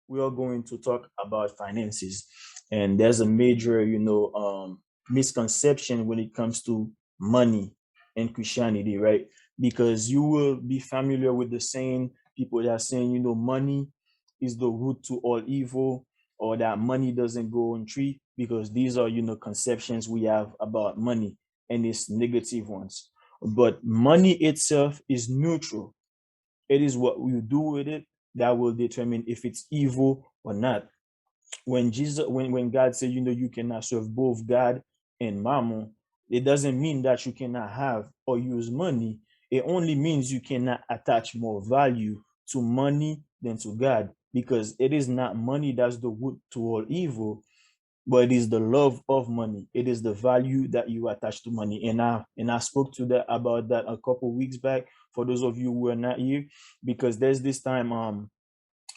we are going to talk about finances. And there's a major, misconception when it comes to money in Christianity, right? Because you will be familiar with the saying, people that are saying, money is the root to all evil, or that money doesn't grow on tree, because these are, conceptions we have about money, and it's negative ones. But money itself is neutral. It is what you do with it that will determine if it's evil or not. When God said, you cannot serve both God and mammon, it doesn't mean that you cannot have or use money. It only means you cannot attach more value to money than to God, because it is not money that's the root to all evil, but it is the love of money. It is the value that you attach to money. And I spoke to that about that a couple weeks back, for those of you who are not here, because there's this time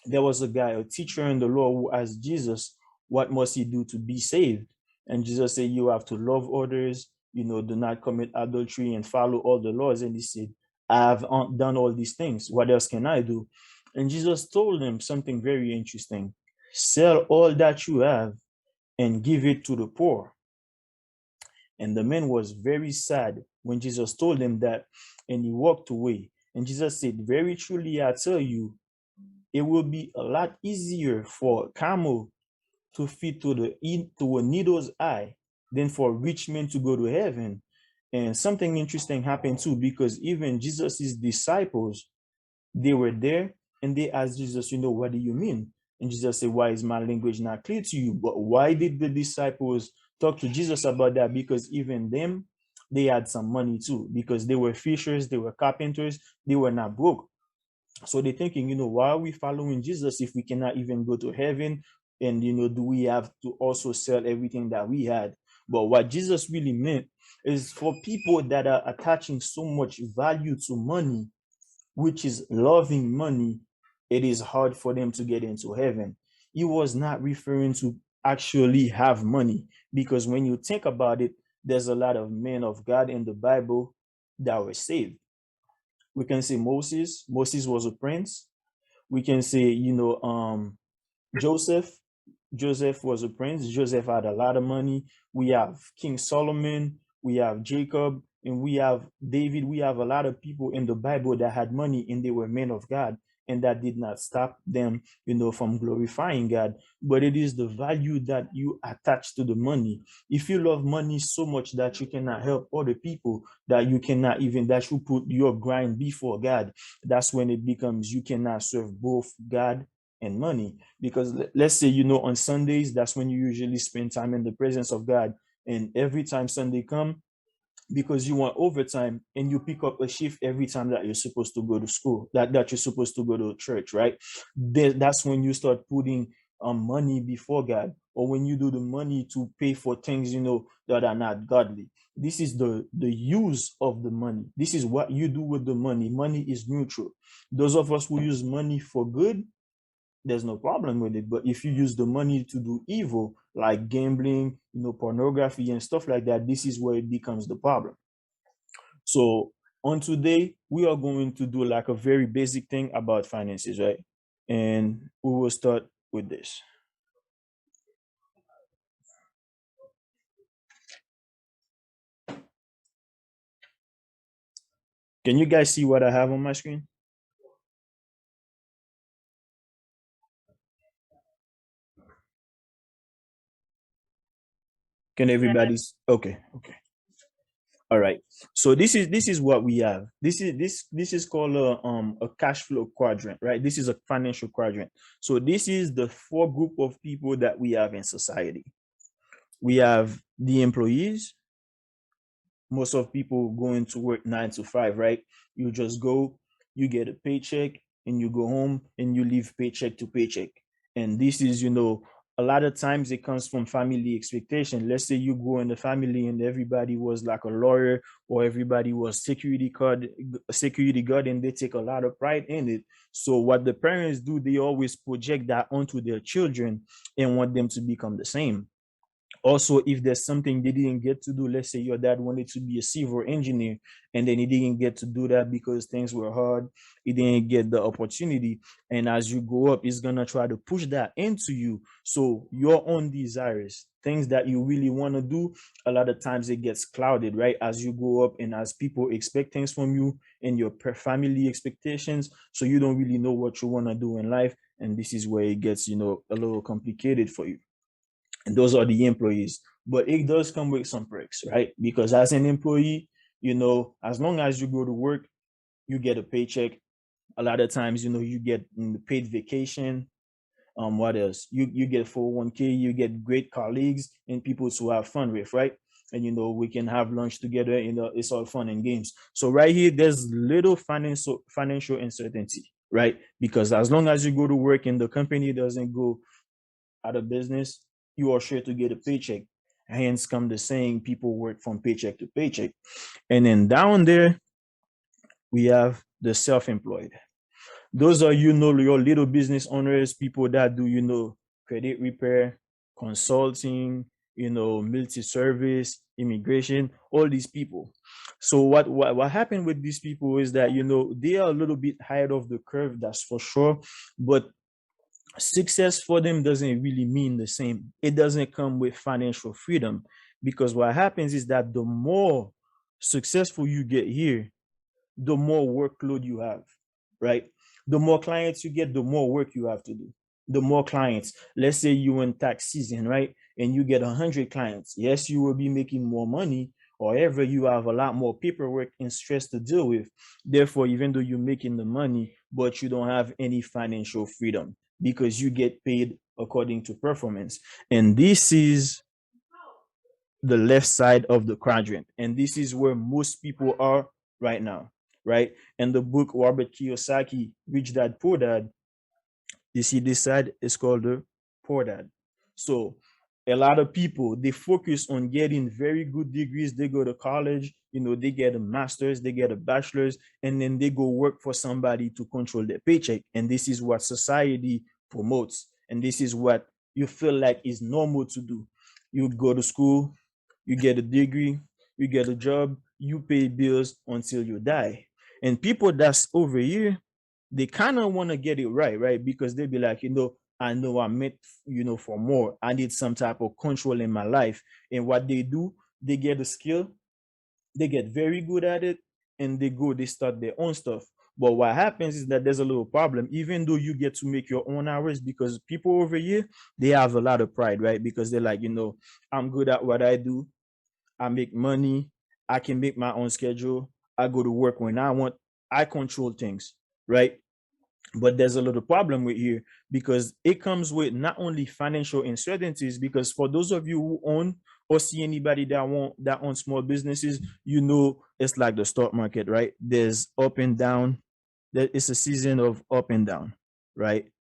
there was a guy, a teacher in the law, who asked Jesus, what must he do to be saved? And Jesus said, you have to love others, do not commit adultery, and follow all the laws. And he said, I have done all these things. What else can I do? And Jesus told him something very interesting. Sell all that you have and give it to the poor. And the man was very sad when Jesus told him that, and he walked away. And Jesus said, very truly, I tell you, it will be a lot easier for a camel to fit to a needle's eye than for a rich man to go to heaven. And something interesting happened too, because even Jesus's disciples, they were there, and they asked Jesus, what do you mean? And Jesus said, why is my language not clear to you? But why did the disciples talk to Jesus about that? Because even them, they had some money too, because they were fishers, they were carpenters, they were not broke. So they're thinking, why are we following Jesus if we cannot even go to heaven? And, do we have to also sell everything that we had? But what Jesus really meant is for people that are attaching so much value to money, which is loving money, it is hard for them to get into heaven. He was not referring to actually have money, because when you think about it, there's a lot of men of God in the Bible that were saved. We can say Moses. Moses was a prince. We can say, Joseph. Joseph was a prince. Joseph had a lot of money. We have King Solomon. We have Jacob, and we have David. We have a lot of people in the Bible that had money, and they were men of God, and that did not stop them, from glorifying God. But it is the value that you attach to the money. If you love money so much that you cannot help other people, that you cannot even, that you put your grind before God, that's when it becomes you cannot serve both God and money. Because let's say, on Sundays, that's when you usually spend time in the presence of God. And every time Sunday come, because you want overtime, and you pick up a shift every time that you're supposed to go to school, that you're supposed to go to church, right? That's when you start putting money before God, or when you do the money to pay for things, that are not godly. This is the use of the money. This is what you do with the money. Money is neutral. Those of us who use money for good, there's no problem with it. But if you use the money to do evil, like gambling, pornography and stuff like that, this is where it becomes the problem. So on today, we are going to do like a very basic thing about finances, right? And we will start with this. Can you guys see what I have on my screen? Can everybody's okay? Okay. All right. So this is what we have. This is called a cash flow quadrant, right? This is a financial quadrant. So this is the four group of people that we have in society. We have the employees. Most of people going to work 9 to 5, right? You just go, you get a paycheck, and you go home, and you live paycheck to paycheck. And this is, a lot of times it comes from family expectation. Let's say you go in the family and everybody was like a lawyer, or everybody was security guard, and they take a lot of pride in it. So what the parents do, they always project that onto their children and want them to become the same. Also, if there's something they didn't get to do, let's say your dad wanted to be a civil engineer and then he didn't get to do that because things were hard, he didn't get the opportunity. And as you grow up, he's gonna try to push that into you. So your own desires, things that you really want to do, a lot of times it gets clouded, right? As you grow up and as people expect things from you and your family expectations, so you don't really know what you want to do in life. And this is where it gets, a little complicated for you. And those are the employees. But it does come with some perks, right? Because as an employee, as long as you go to work, you get a paycheck. A lot of times, you get paid vacation. What else? You get 401k, you get great colleagues and people to have fun with, right? And we can have lunch together, it's all fun and games. So right here, there's little financial uncertainty, right? Because as long as you go to work and the company doesn't go out of business, you are sure to get a paycheck. Hence come the saying, people work from paycheck to paycheck. And then down there, we have the self-employed. Those are, your little business owners, people that do, credit repair, consulting, multi-service, immigration, all these people. So what happened with these people is that, they are a little bit higher of the curve, that's for sure. But success for them doesn't really mean the same. It doesn't come with financial freedom, because what happens is that the more successful you get here, the more workload you have, right? The more clients you get, the more work you have to do. The more clients, let's say you in tax season, right? And you get 100 clients. Yes, you will be making more money. However, you have a lot more paperwork and stress to deal with. Therefore, even though you're making the money, but you don't have any financial freedom because you get paid according to performance. And this is the left side of the quadrant. And this is where most people are right now, right? And the book Robert Kiyosaki, Rich Dad Poor Dad, you see this side is called the poor dad. So a lot of people, they focus on getting very good degrees. They go to college, they get a master's, they get a bachelor's, and then they go work for somebody to control their paycheck. And this is what society promotes. And this is what you feel like is normal to do. You go to school, you get a degree, you get a job, you pay bills until you die. And people that's over here, they kind of want to get it right, right? Because they be like, I know I'm meant, for more. I need some type of control in my life. And what they do, they get a skill, they get very good at it, and they start their own stuff. But what happens is that there's a little problem, even though you get to make your own hours, because people over here, they have a lot of pride, right? Because they're like, I'm good at what I do. I make money. I can make my own schedule. I go to work when I want. I control things, right? But there's a little problem with here, because it comes with not only financial uncertainties, because for those of you who own or see anybody that owns small businesses, it's like the stock market, right? There's up and down. There is a season of up and down, right?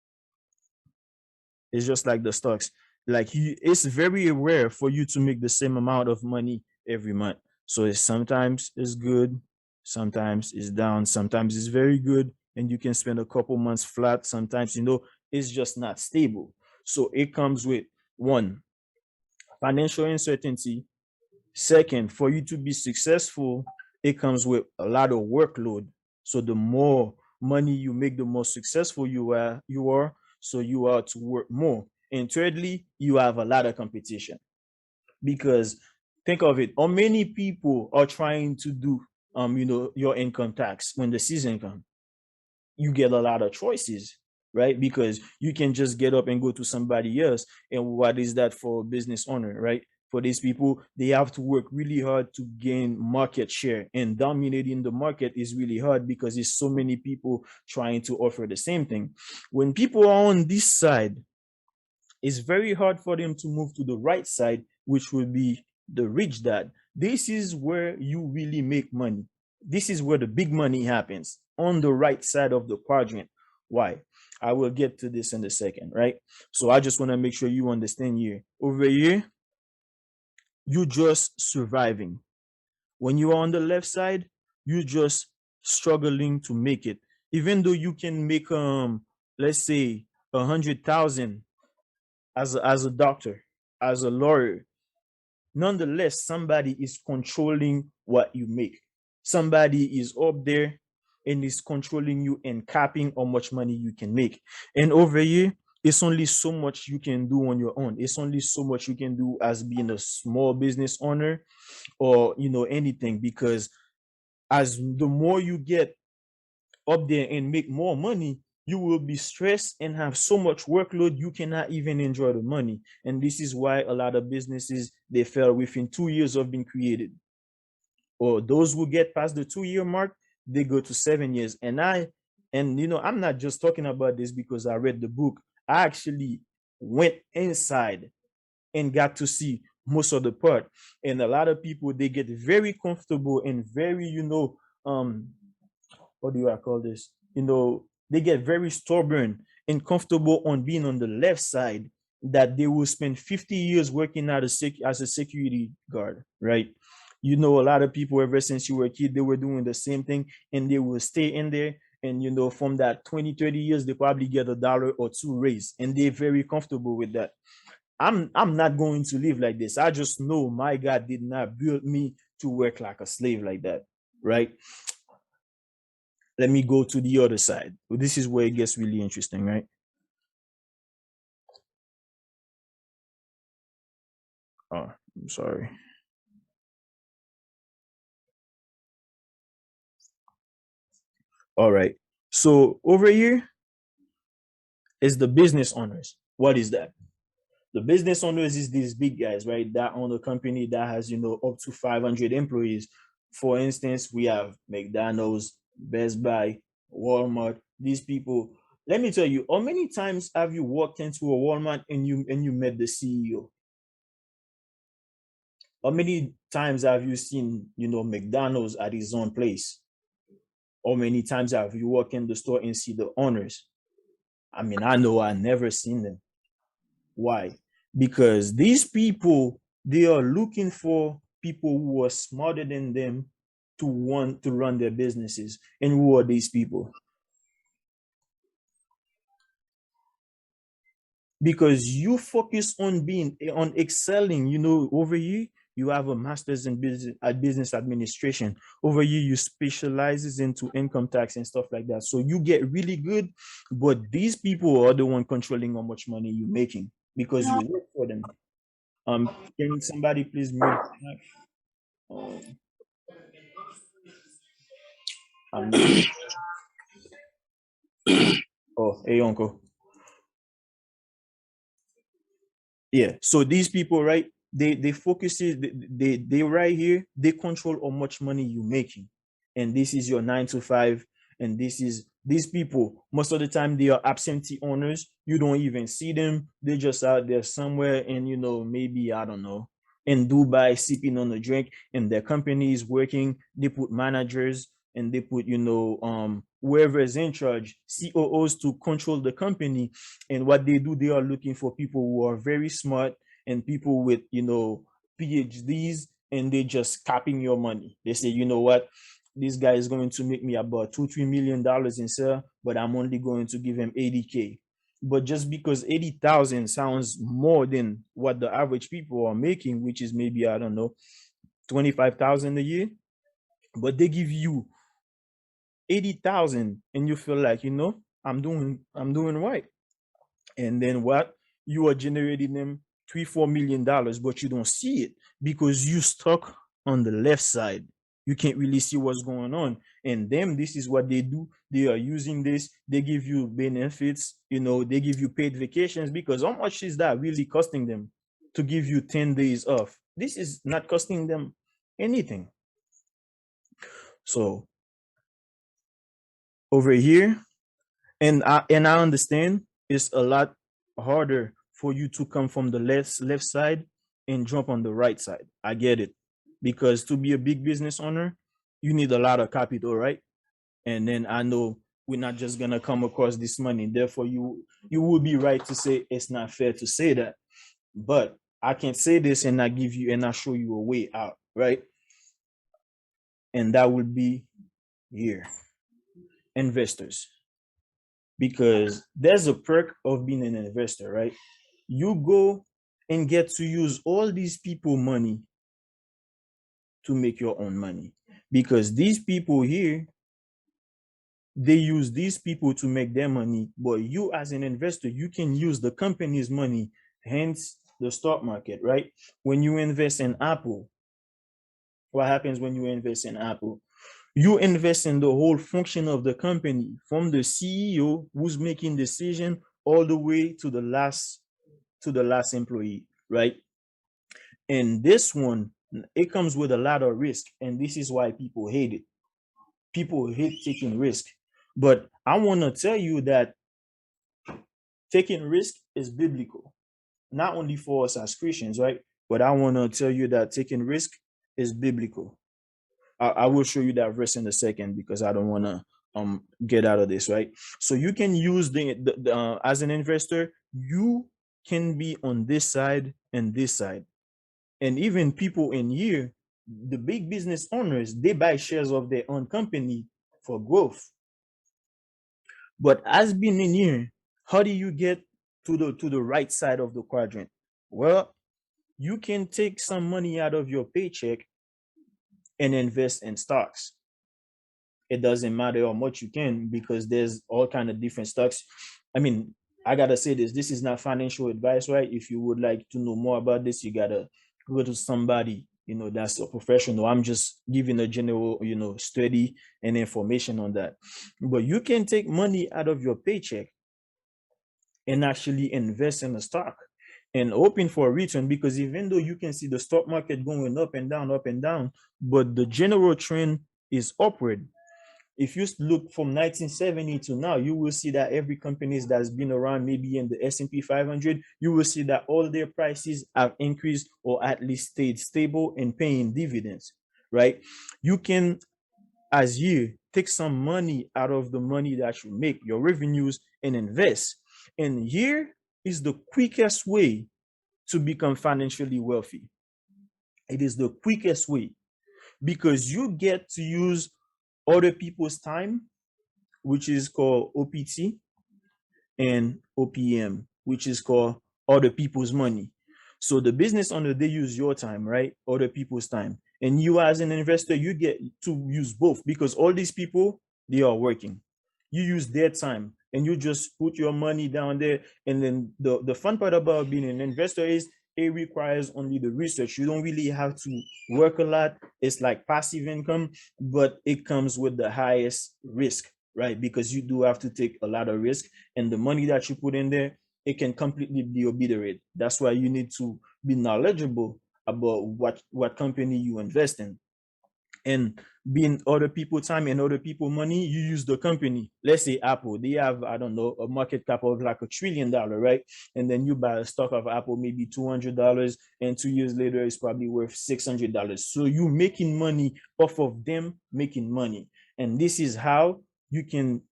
It's just like the stocks. Like it's very rare for you to make the same amount of money every month. So sometimes it's good, sometimes it's down, sometimes it's very good, and you can spend a couple months flat. Sometimes it's just not stable. So it comes with one, financial uncertainty. Second, for you to be successful, it comes with a lot of workload. So the more money you make, the more successful you are. So you are to work more. And thirdly, you have a lot of competition, because think of it, how many people are trying to do your income tax when the season comes? You get a lot of choices, right? Because you can just get up and go to somebody else. And what is that for a business owner, right? For these people, they have to work really hard to gain market share, and dominating the market is really hard because there's so many people trying to offer the same thing. When people are on this side, it's very hard for them to move to the right side, which will be the rich dad. This is where you really make money. This is where the big money happens, on the right side of the quadrant. Why? I will get to this in a second, right? So I just want to make sure you understand here. Over here, you just surviving. When you are on the left side, you just struggling to make it. Even though you can make let's say 100,000 as a doctor, as a lawyer, nonetheless, somebody is controlling what you make. Somebody is up there and is controlling you and capping how much money you can make. And over here, it's only so much you can do on your own. It's only so much you can do as being a small business owner, or anything, because as the more you get up there and make more money, you will be stressed and have so much workload you cannot even enjoy the money. And this is why a lot of businesses, they fail within 2 years of being created. Or those who get past the 2 year mark, they go to 7 years. I'm not just talking about this because I read the book. I actually went inside and got to see most of the part. And a lot of people, they get very comfortable and very, what do I call this? They get very stubborn and comfortable on being on the left side, that they will spend 50 years working as a security guard, right? A lot of people, ever since you were a kid, they were doing the same thing, and they will stay in there. And from that 20, 30 years, they probably get $1 or $2 raise, and they're very comfortable with that. I'm not going to live like this. I just know my God did not build me to work like a slave like that, right? Let me go to the other side. This is where it gets really interesting, right? Oh, I'm sorry. All right. So over here is the business owners. What is that? The business owners is these big guys, right? That own a company that has, up to 500 employees. For instance, we have McDonald's, Best Buy, Walmart. These people. Let me tell you, how many times have you walked into a Walmart and you met the CEO? How many times have you seen, McDonald's at his own place? How many times have you walked in the store and see the owners? I mean, I know I never seen them. Why? Because these people, they are looking for people who are smarter than them to want to run their businesses. And who are these people? Because you focus on excelling. Over here you have a master's in business administration. Over here you specializes into income tax and stuff like that, so you get really good. But these people are the one controlling how much money you're making, because you work for them. Can somebody please mute? um, I'm not. Oh, hey uncle. Yeah, so these people, right, they focus it, they right here, they control how much money you're making. And this is your 9 to 5. And these people, most of the time, they are absentee owners. You don't even see them. They're just out there somewhere, and maybe, I don't know, in Dubai, sipping on a drink. And their company is working. They put managers, and they put, whoever is in charge, COOs, to control the company. And what they do, they are looking for people who are very smart, and people with, PhDs, and they just capping your money. They say, you know what, this guy is going to make me about $2-3 million in sale, but I'm only going to give him 80K. But just because 80,000 sounds more than what the average people are making, which is maybe, I don't know, 25,000 a year, but they give you 80,000, and you feel like, I'm doing right. And then what, you are generating them $3-4 million, but you don't see it because you stuck on the left side. You can't really see what's going on. And them, this is what they do. They are using this. They give you benefits. They give you paid vacations, because how much is that really costing them to give you 10 days off? This is not costing them anything. So over here, and I understand it's a lot harder for you to come from the left side and jump on the right side. I get it, because to be a big business owner, you need a lot of capital, right? And then I know we're not just gonna come across this money. Therefore, you would be right to say it's not fair to say that. But I can't say this and not give you and not show you a way out, right? And that would be here, investors. Because there's a perk of being an investor, right? You go and get to use all these people money to make your own money, because these people here, they use these people to make their money, but you as an investor, you can use the company's money, hence the stock market, right? When you invest in Apple, what happens when you invest in Apple? You invest in the whole function of the company, from the CEO who's making decision all the way to the last employee, right? And this one, it comes with a lot of risk, and this is why people hate it. People hate taking risk. But I want to tell you that taking risk is biblical, not only for us as Christians, right? But I want to tell you that taking risk is biblical. I will show you that verse in a second, because I don't want to get out of this, right? So you can use as an investor, you can be on this side and this side. And even people in here, the big business owners, they buy shares of their own company for growth. But as being in here, how do you get to the right side of the quadrant? Well, you can take some money out of your paycheck and invest in stocks. It doesn't matter how much you can, because there's all kind of different stocks. I mean, I gotta say this is not financial advice, right? If you would like to know more about this, you gotta go to somebody, that's a professional. I'm just giving a general, study and information on that. But you can take money out of your paycheck and actually invest in a stock and hoping for a return, because even though you can see the stock market going up and down, but the general trend is upward. If you look from 1970 to now, you will see that every company that's been around, maybe in the S&P 500, you will see that all their prices have increased or at least stayed stable and paying dividends, right? You can, as you take some money out of the money that you make, your revenues, and invest. And here is the quickest way to become financially wealthy. It is the quickest way, because you get to use other people's time, which is called OPT, and OPM, which is called other people's money. So the business owner, they use your time, right? Other people's time. And you as an investor, you get to use both, because all these people, they are working. You use their time and you just put your money down there. And then the fun part about being an investor is it requires only the research. You don't really have to work a lot. It's like passive income, but it comes with the highest risk, right? Because you do have to take a lot of risk, and the money that you put in there, it can completely be obliterated. That's why you need to be knowledgeable about what company you invest in. And being other people time and other people money, you use the company. Let's say Apple, they have, I don't know, a market cap of like $1 trillion, right? And then you buy a stock of Apple, maybe $200, and 2 years later it's probably worth $600. So you making money off of them making money. And this is how you can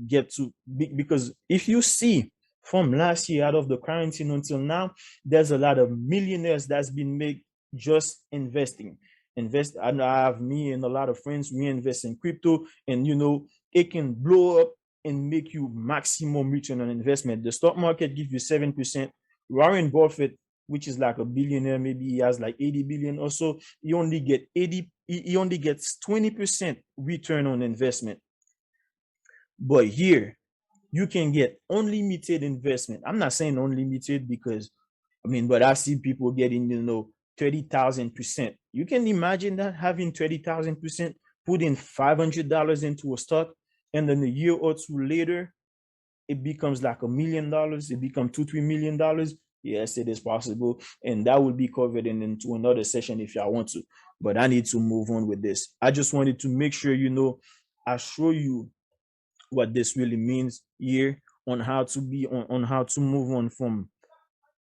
get to, because if you see from last year, out of the quarantine until now, there's a lot of millionaires that's been made just investing. I know I have me and a lot of friends, we invest in crypto, and it can blow up and make you maximum return on investment. The stock market gives you 7%. Warren Buffett, which is like a billionaire, maybe he has like 80 billion or so, he only gets 20% return on investment. But here, you can get unlimited investment. I'm not saying unlimited, because but I see people getting 30,000%. You can imagine that, having 30,000%, putting $500 into a stock, and then a year or two later it becomes like $1 million. It becomes $2-3 million. Yes, it is possible, and that will be covered into another session if y'all want to. But I need to move on with this. I just wanted to make sure I show you what this really means here, on how to be on how to move on from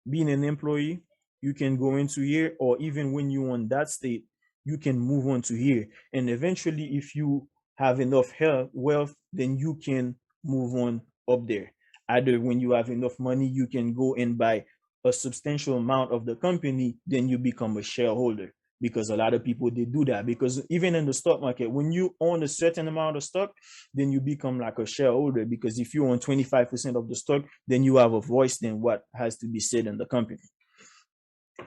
being an employee. You can go into here, or even when you're on that state, you can move on to here. And eventually, if you have enough wealth, then you can move on up there. Either when you have enough money, you can go and buy a substantial amount of the company, then you become a shareholder. Because a lot of people, they do that, because even in the stock market, when you own a certain amount of stock, then you become like a shareholder, because if you own 25% of the stock, then you have a voice in what has to be said in the company.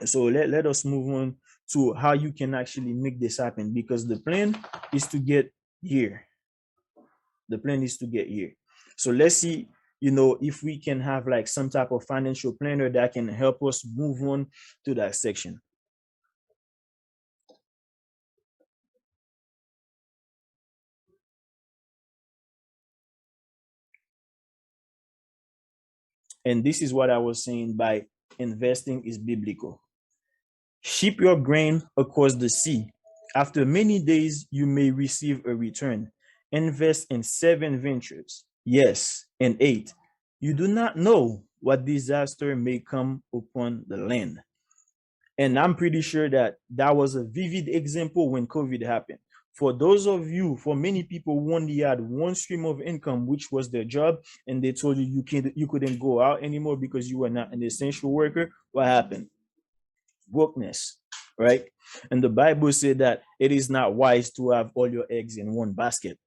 So let us move on to how you can actually make this happen, because the plan is to get here. The plan is to get here. So let's see, if we can have like some type of financial planner that can help us move on to that section. And this is what I was saying by investing is biblical. Ship your grain across the sea. After many days, you may receive a return. Invest in 7 ventures. Yes, and 8. You do not know what disaster may come upon the land. And I'm pretty sure that that was a vivid example when COVID happened. For those of you, for many people who only had one stream of income, which was their job, and they told you you couldn't go out anymore because you were not an essential worker, what happened? Wokeness, right? And the Bible said that it is not wise to have all your eggs in one basket.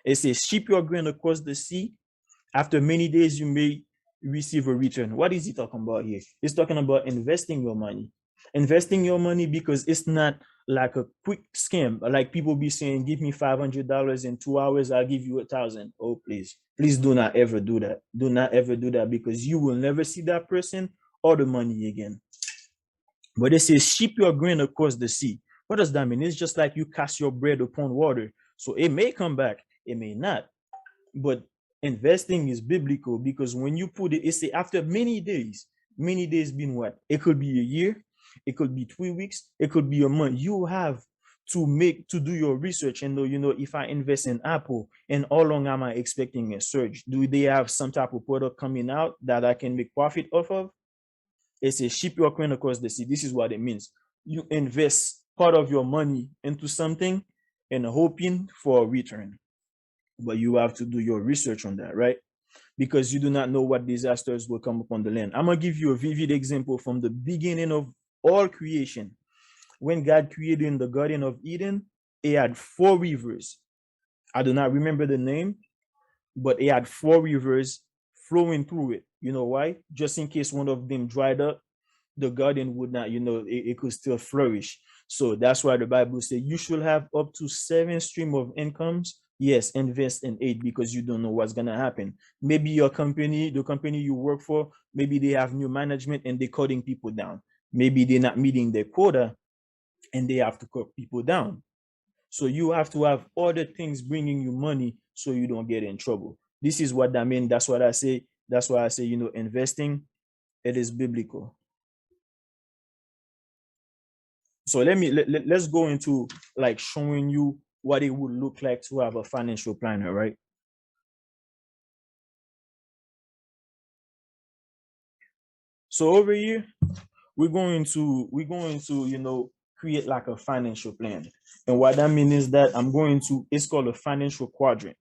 It says, ship your grain across the sea. After many days, you may receive a return. What is he talking about here? He's talking about investing your money. Investing your money, because it's not like a quick scam. Like people be saying, give me $500 in 2 hours, I'll give you 1,000. Oh, please. Please do not ever do that. Do not ever do that, because you will never see that person or the money again. But it says, ship your grain across the sea. What does that mean? It's just like you cast your bread upon water. So it may come back, it may not. But investing is biblical, because when you put it, say after many days being what? It could be a year, it could be 3 weeks, it could be a month. You have to do your research and know, if I invest in Apple, and how long am I expecting a surge? Do they have some type of product coming out that I can make profit off of? It's a ship your coin across the sea. This is what it means. You invest part of your money into something and hoping for a return, but you have to do your research on that, right? Because you do not know what disasters will come upon the land. I'm gonna give you a vivid example from the beginning of all creation. When God created in the Garden of Eden, it had 4 rivers. I do not remember the name, but it had 4 rivers flowing through it. You know why? Just in case one of them dried up, the garden would not, it could still flourish. So that's why the Bible says you should have up to 7 stream of incomes. Yes, invest in 8, because you don't know what's gonna happen. Maybe your company, the company you work for, maybe they have new management and they're cutting people down. Maybe they're not meeting their quota and they have to cut people down. So you have to have other things bringing you money so you don't get in trouble. This is what I mean. That's what I say. That's why I say, investing, it is biblical. So let's go into like showing you what it would look like to have a financial planner, right? So over here, we're going to create like a financial plan. And what that means is that it's called a financial quadrant.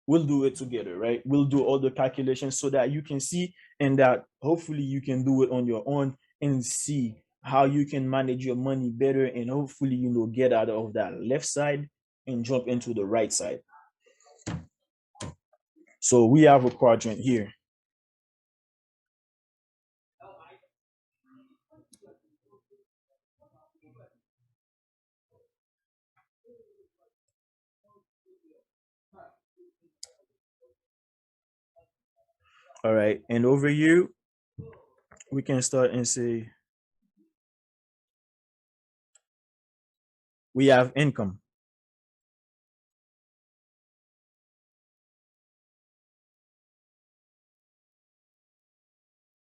We'll do it together, right? We'll do all the calculations so that you can see, and that hopefully you can do it on your own and see how you can manage your money better, and hopefully get out of that left side and jump into the right side. So we have a quadrant here. All right. And over here, we can start and say we have income.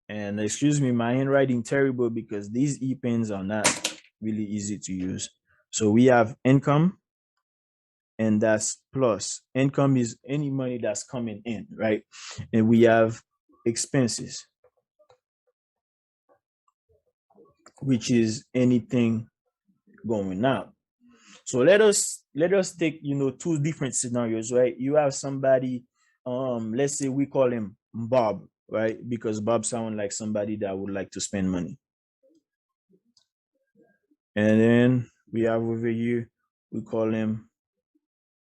And excuse me, my handwriting terrible because these e-pens are not really easy to use. So we have income, and that's plus. Income is any money that's coming in, right? And we have expenses, which is anything going out. So let us take 2 different scenarios, right? You have somebody, let's say we call him Bob, right? Because Bob sounds like somebody that would like to spend money. And then we have over here, we call him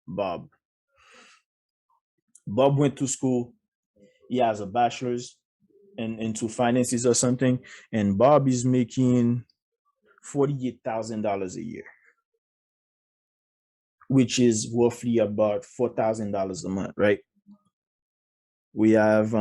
Bob. Bob went to school. He has a bachelor's. and into finances or something, and Bob is making $48,000 a year, which is roughly about $4,000 a month, right? We have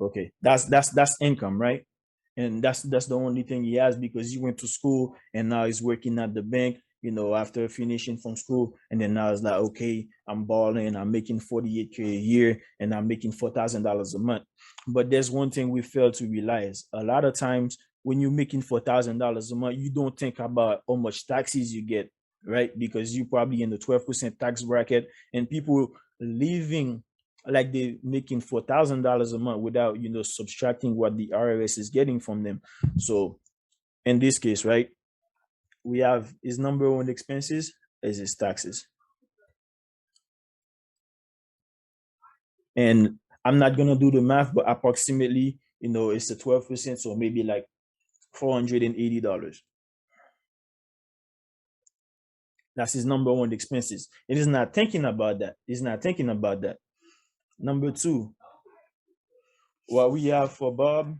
okay, that's income, right? And that's the only thing he has because he went to school and now he's working at the bank, after finishing from school. And then now it's like, okay, I'm balling, I'm making 48K a year, and I'm making $4,000 a month. But there's one thing we fail to realize. A lot of times when you're making $4,000 a month, you don't think about how much taxes you get, right? Because you're probably in the 12% tax bracket, and people living like they making $4,000 a month without subtracting what the IRS is getting from them. So in this case, right, we have his number one expenses is his taxes, and I'm not gonna do the math, but approximately, it's a 12%, so maybe like $480. That's his number one expenses. It is not thinking about that. He's not thinking about that. Number two, what we have for Bob,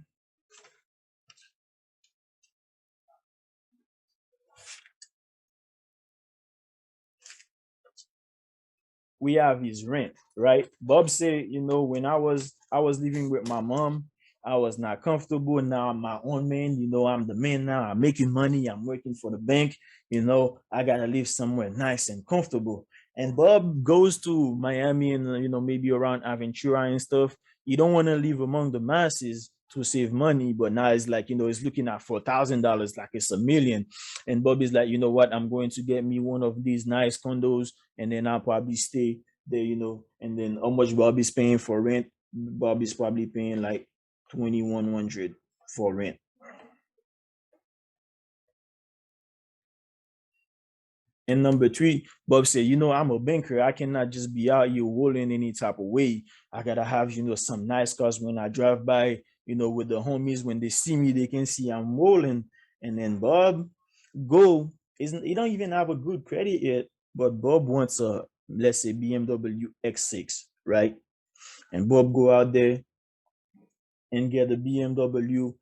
we have his rent, right? Bob said, when I was living with my mom, I was not comfortable. Now I'm my own man. I'm the man now. I'm making money. I'm working for the bank. I gotta live somewhere nice and comfortable. And Bob goes to Miami and maybe around Aventura and stuff. You don't want to live among the masses to save money, but now it's like it's looking at $4,000 like it's a million. And Bob is like, you know what? I'm going to get me one of these nice condos, and then I'll probably stay there, and then how much Bobby's paying for rent? Bobby's probably paying like 2,100 for rent. And number three, Bob said, I'm a banker. I cannot just be out here rolling any type of way. I gotta have, some nice cars when I drive by, with the homies. When they see me, they can see I'm rolling. And then Bob go isn't he don't even have a good credit yet, but Bob wants a, let's say, BMW X6, right? And Bob go out there and get a BMW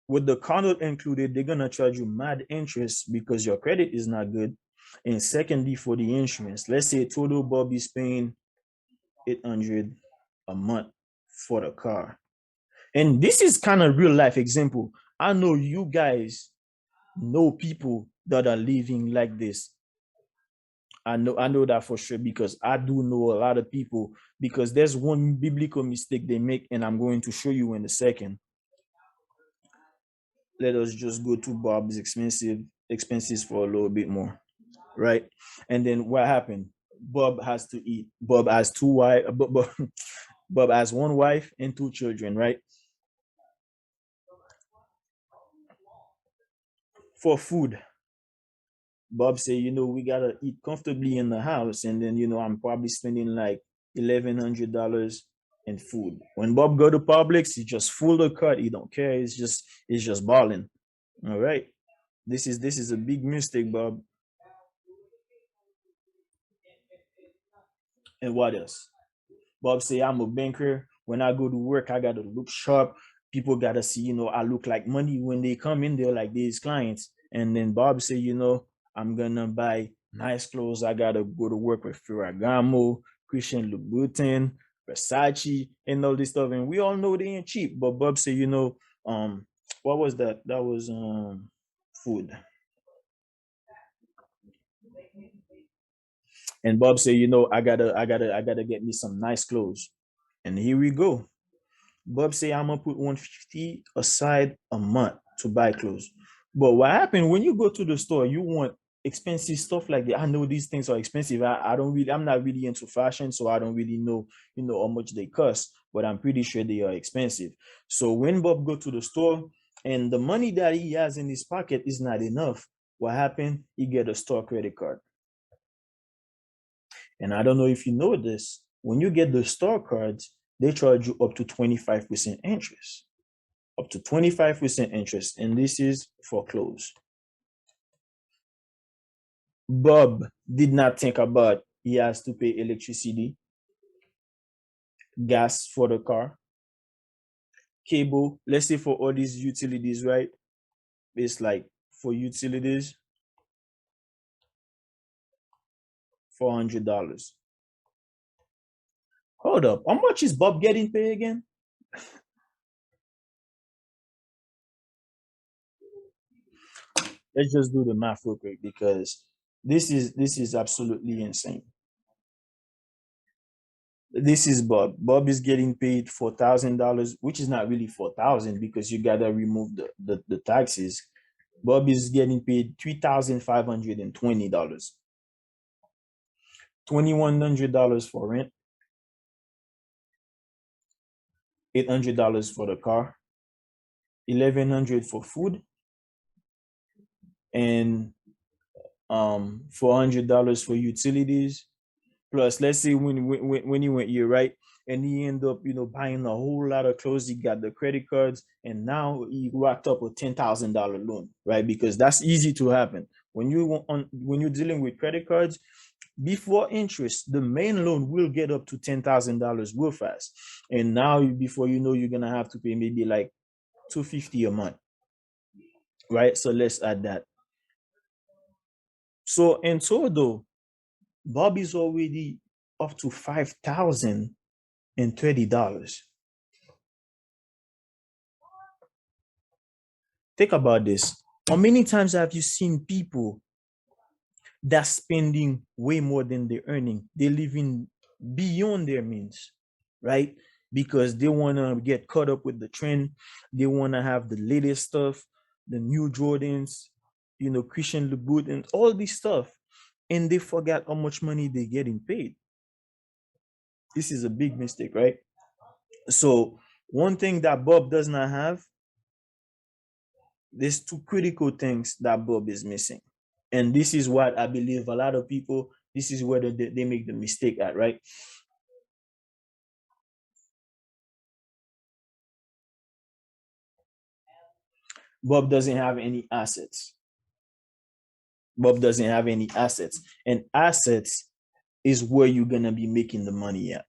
with the condo included. They're gonna charge you mad interest because your credit is not good. And secondly, for the insurance, let's say total Bob is paying 800 a month for the car. And this is kind of real life example. I know you guys know people that are living like this. I know that for sure because I do know a lot of people, because there's one biblical mistake they make, and I'm going to show you in a second. Let us just go to Bob's expenses for a little bit more, right? And then what happened? Bob has to eat. Bob has two wife. Bob has one wife and two children, right? For food, Bob say, we gotta eat comfortably in the house, and then I'm probably spending like $1,100 in food. When Bob go to Publix, he just full the cart. He don't care. It's just balling. All right. This is a big mistake, Bob. And what else? Bob say, I'm a banker. When I go to work, I gotta look sharp. People gotta see, I look like money when they come in there, like these clients. And then Bob say, I'm gonna buy nice clothes. I gotta go to work with Ferragamo, Christian Louboutin, Versace, and all this stuff. And we all know they ain't cheap. But Bob say, um, what was that? That was food. And Bob say, I gotta get me some nice clothes. And here we go. Bob say I'm gonna put 150 aside a month to buy clothes. But what happened when you go to the store, you want expensive stuff like that. I know these things are expensive. I'm not really into fashion, so I don't really know, how much they cost, but I'm pretty sure they are expensive. So when Bob go to the store and the money that he has in his pocket is not enough, what happened? He get a store credit card. And I don't know if you know this, when you get the store cards, they charge you up to 25% interest. up to 25% interest, and this is foreclosed. Bob did not think about he has to pay electricity, gas for the car, cable. Let's say for all these utilities, right? It's like for utilities, $400. Hold up. How much is Bob getting paid again? Let's just do the math real quick because this is absolutely insane. This is Bob. Bob is getting paid $4,000, which is not really 4,000 because you gotta remove the taxes. Bob is getting paid $3,520, $2,100 for rent, $800 for the car, 1,100 for food, and $400 for utilities. Plus, let's say when he went here, right, and he ended up buying a whole lot of clothes. He got the credit cards, and now he racked up a $10,000 loan, right? Because that's easy to happen when you're dealing with credit cards. Before interest, the main loan will get up to $10,000 real fast, and now before you know, you're gonna have to pay maybe like $250 a month, right? So let's add that. So in total, Bob is already up to $5,030. Think about this. How many times have you seen people that spending way more than they're earning? They're living beyond their means, right? Because they want to get caught up with the trend. They want to have the latest stuff, the new Jordans, Christian Louboutin, and all this stuff. And they forgot how much money they're getting paid. This is a big mistake, right? So one thing that Bob does not have, there's two critical things that Bob is missing. And this is what I believe a lot of people, this is where they make the mistake at, right? Bob doesn't have any assets. Bob doesn't have any assets. And assets is where you're going to be making the money at.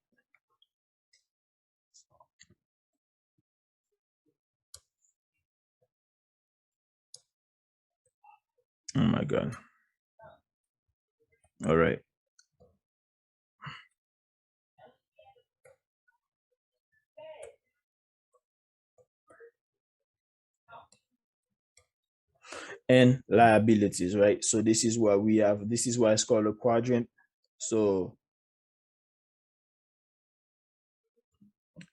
Oh my God. All right. And liabilities, right? So this is what we have. This is why it's called a quadrant. So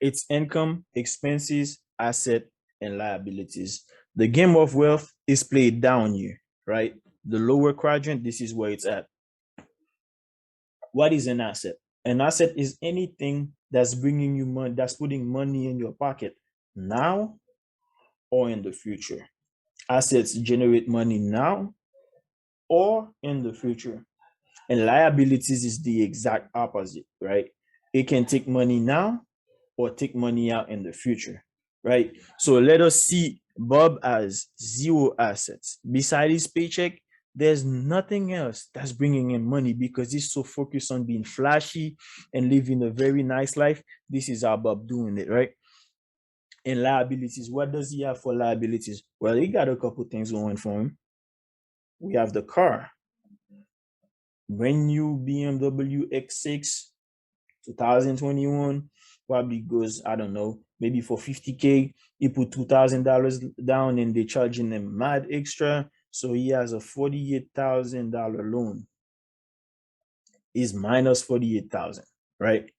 it's income, expenses, asset, and liabilities. The game of wealth is played down here, right? The lower quadrant, this is where it's at. What is an asset? An asset is anything that's bringing you money, that's putting money in your pocket now or in the future. Assets generate money now or in the future. And liabilities is the exact opposite, right? It can take money now or take money out in the future, right? So let us see Bob as zero assets. Beside his paycheck, there's nothing else that's bringing in money because he's so focused on being flashy and living a very nice life. This is how Bob doing it, right? And liabilities, what does he have for liabilities? Well, he got a couple things going for him. We have the car, brand new BMW X6, 2021, probably goes, I don't know, maybe for 50K. He put $2,000 down and they're charging him mad extra. So he has a $48,000 loan. Is minus 48,000, right?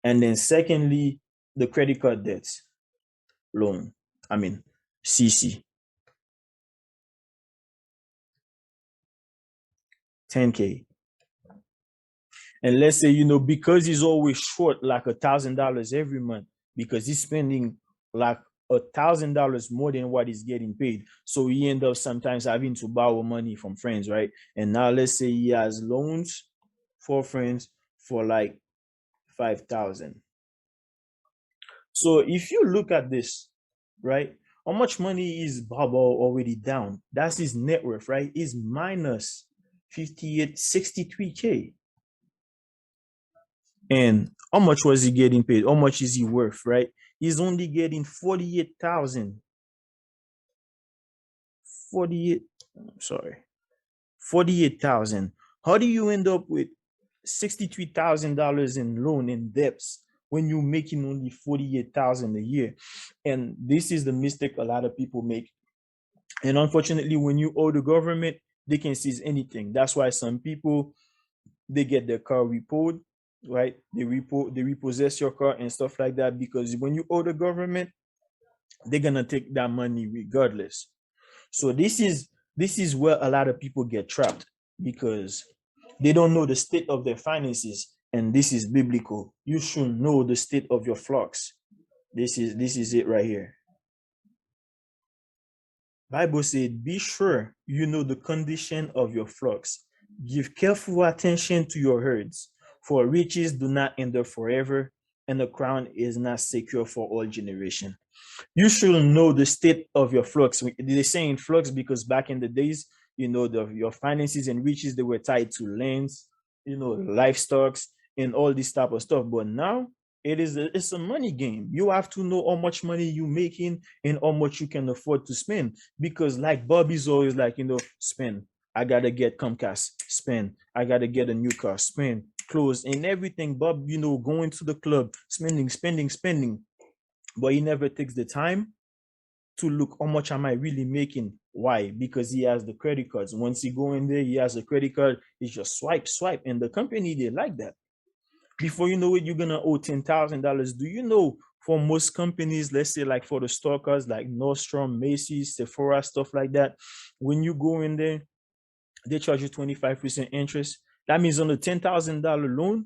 And then secondly, the credit card debts loan. I mean, CC, 10K. And let's say, because he's always short like $1,000 every month because he's spending like $1,000 more than what he's getting paid. So he ends up sometimes having to borrow money from friends, right? And now let's say he has loans for friends for like 5,000. So if you look at this, right? How much money is Baba already down? That's his net worth, right? Is minus 58, 63K. And how much was he getting paid? How much is he worth, right? He's only getting 48,000. 48, sorry, 48,000. How do you end up with $63,000 in loan and debts when you're making only 48,000 a year? And this is the mistake a lot of people make. And unfortunately, when you owe the government, they can seize anything. That's why some people, they get their car repoed, right? They repossess your car and stuff like that, because when you owe the government, they're gonna take that money regardless. So this is where a lot of people get trapped, because they don't know the state of their finances. And this is biblical. You should know the state of your flocks. This is it right here. Bible said, be sure you know the condition of your flocks. Give careful attention to your herds, for riches do not endure forever, and the crown is not secure for all generation. You should know the state of your flux. They're saying flux because back in the days, your finances and riches, they were tied to lands, livestock, and all this type of stuff. But now it's a money game. You have to know how much money you're making and how much you can afford to spend. Because like Bobby's always like, spend. I gotta get Comcast, spend. I gotta get a new car, spend. Clothes and everything. Bob, going to the club, spending, spending, spending, but he never takes the time to look how much am I really making. Why? Because he has the credit cards. Once he go in there, he has a credit card. He just swipe, swipe, and the company, they like that. Before you know it, you're gonna owe $10,000. Do you know, for most companies, let's say like for the stalkers, like Nordstrom, Macy's, Sephora, stuff like that, when you go in there, they charge you 25% interest. That means on a $10,000 loan,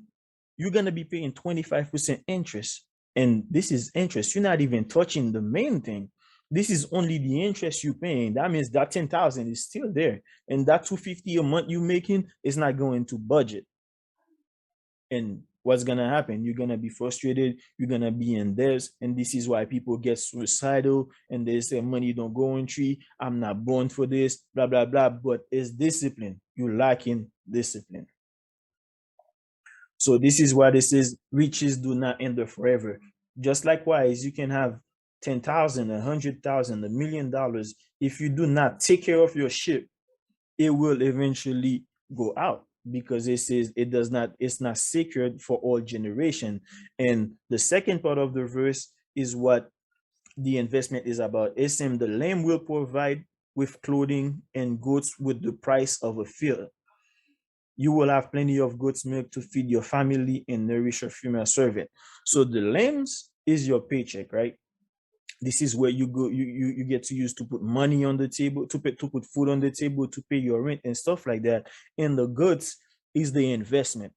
you're going to be paying 25% interest. And this is interest. You're not even touching the main thing. This is only the interest you're paying. That means that 10,000 is still there. And that 250 a month you're making is not going to budget. And what's going to happen? You're going to be frustrated. You're going to be in debts. And this is why people get suicidal and they say money don't go in tree. I'm not born for this, blah, blah, blah. But it's discipline. You're lacking discipline. So this is why this says riches do not endure forever. Just likewise, you can have 10,000, 100,000, $1 million. If you do not take care of your ship, it will eventually go out, because it says it's not sacred for all generation. And the second part of the verse is what the investment is about. It's saying the lamb will provide with clothing and goats with the price of a field. You will have plenty of goat's milk to feed your family and nourish your female servant. So the lambs is your paycheck, right? This is where you go, you get to use to put money on the table, to put food on the table, to pay your rent and stuff like that. And the goats is the investment.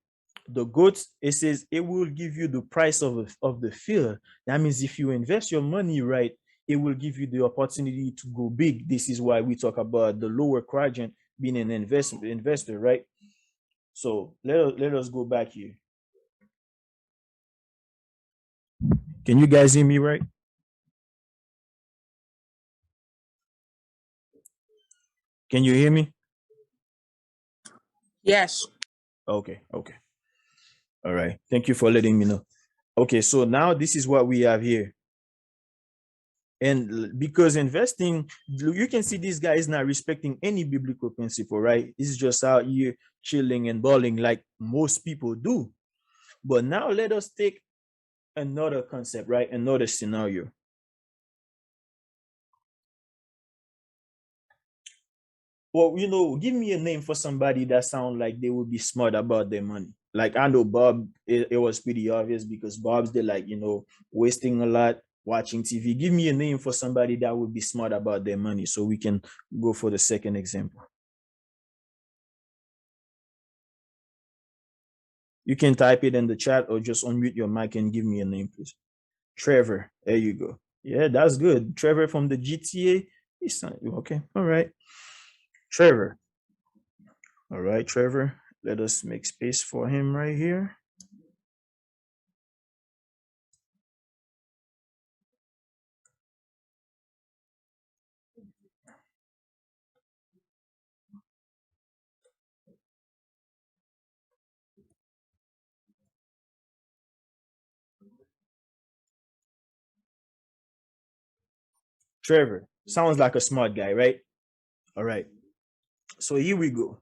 The goats, it says it will give you the price of the field. That means if you invest your money right, it will give you the opportunity to go big. This is why we talk about the lower quadrant being an investor, right? So let us go back here. Can you guys hear me right? Can you hear me? Yes. Okay, okay. All right. Thank you for letting me know. Okay, so now this is what we have here. And because investing, you can see this guy is not respecting any biblical principle, right? He's just out here chilling and balling like most people do. But now let us take another concept, right? Another scenario. Well, give me a name for somebody that sounds like they would be smart about their money. Like I know Bob, it was pretty obvious because Bob's they like, wasting a lot watching TV. Give me a name for somebody that would be smart about their money so we can go for the second example. You can type it in the chat or just unmute your mic and give me a name, please. Trevor. There you go. Yeah, that's good. Trevor from the GTA. He's not, okay. All right. Trevor. All right, Trevor. Let us make space for him right here. Trevor sounds like a smart guy, right? All right. So here we go.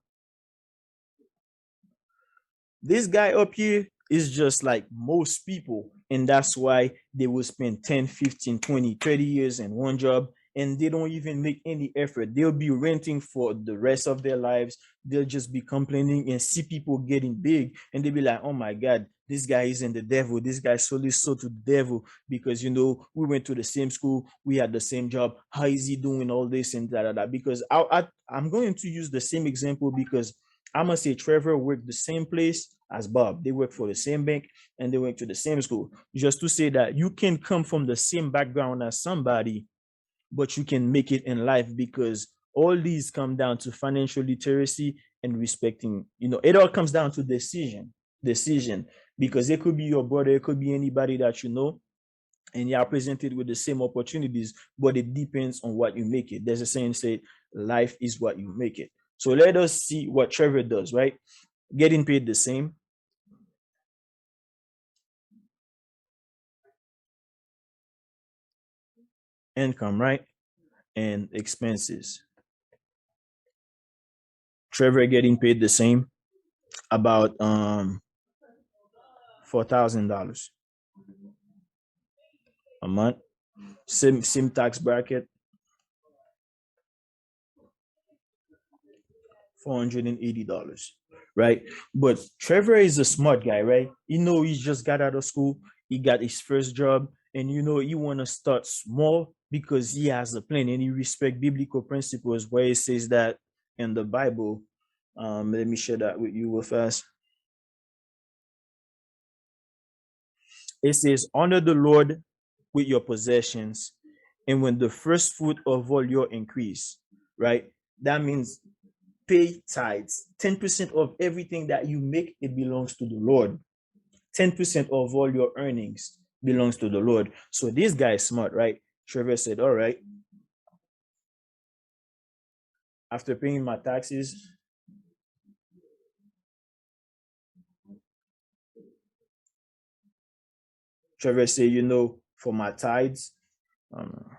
This guy up here is just like most people, and that's why they will spend 10, 15, 20, 30 years in one job, and they don't even make any effort. They'll be renting for the rest of their lives. They'll just be complaining and see people getting big, and they'll be like, oh my God, this guy is in the devil. This guy solely sold to the devil because, we went to the same school, we had the same job. How is he doing all this and that? Because I'm going to use the same example because I'm gonna say Trevor worked the same place as Bob. They work for the same bank and they went to the same school. Just to say that you can come from the same background as somebody, but you can make it in life because all these come down to financial literacy and respecting. It all comes down to decision, because it could be your brother, it could be anybody that you know, and you are presented with the same opportunities, but it depends on what you make it. There's a saying say, life is what you make it. So let us see what Trevor does, right? Getting paid the same, income, right? And expenses. Trevor getting paid the same, about $4,000 a month. Same tax bracket, $480, right? But Trevor is a smart guy, right? He just got out of school, he got his first job, and he want to start small because he has a plan and he respect biblical principles where it says that in the Bible. Let me share that with you real fast. It says, honor the Lord with your possessions, and when the first fruit of all your increase, right? That means pay tithes. 10% of everything that you make, it belongs to the Lord. 10% of all your earnings belongs to the Lord. So this guy is smart, right? Trevor said, all right, after paying my taxes, Trevor said, for my tithes, um,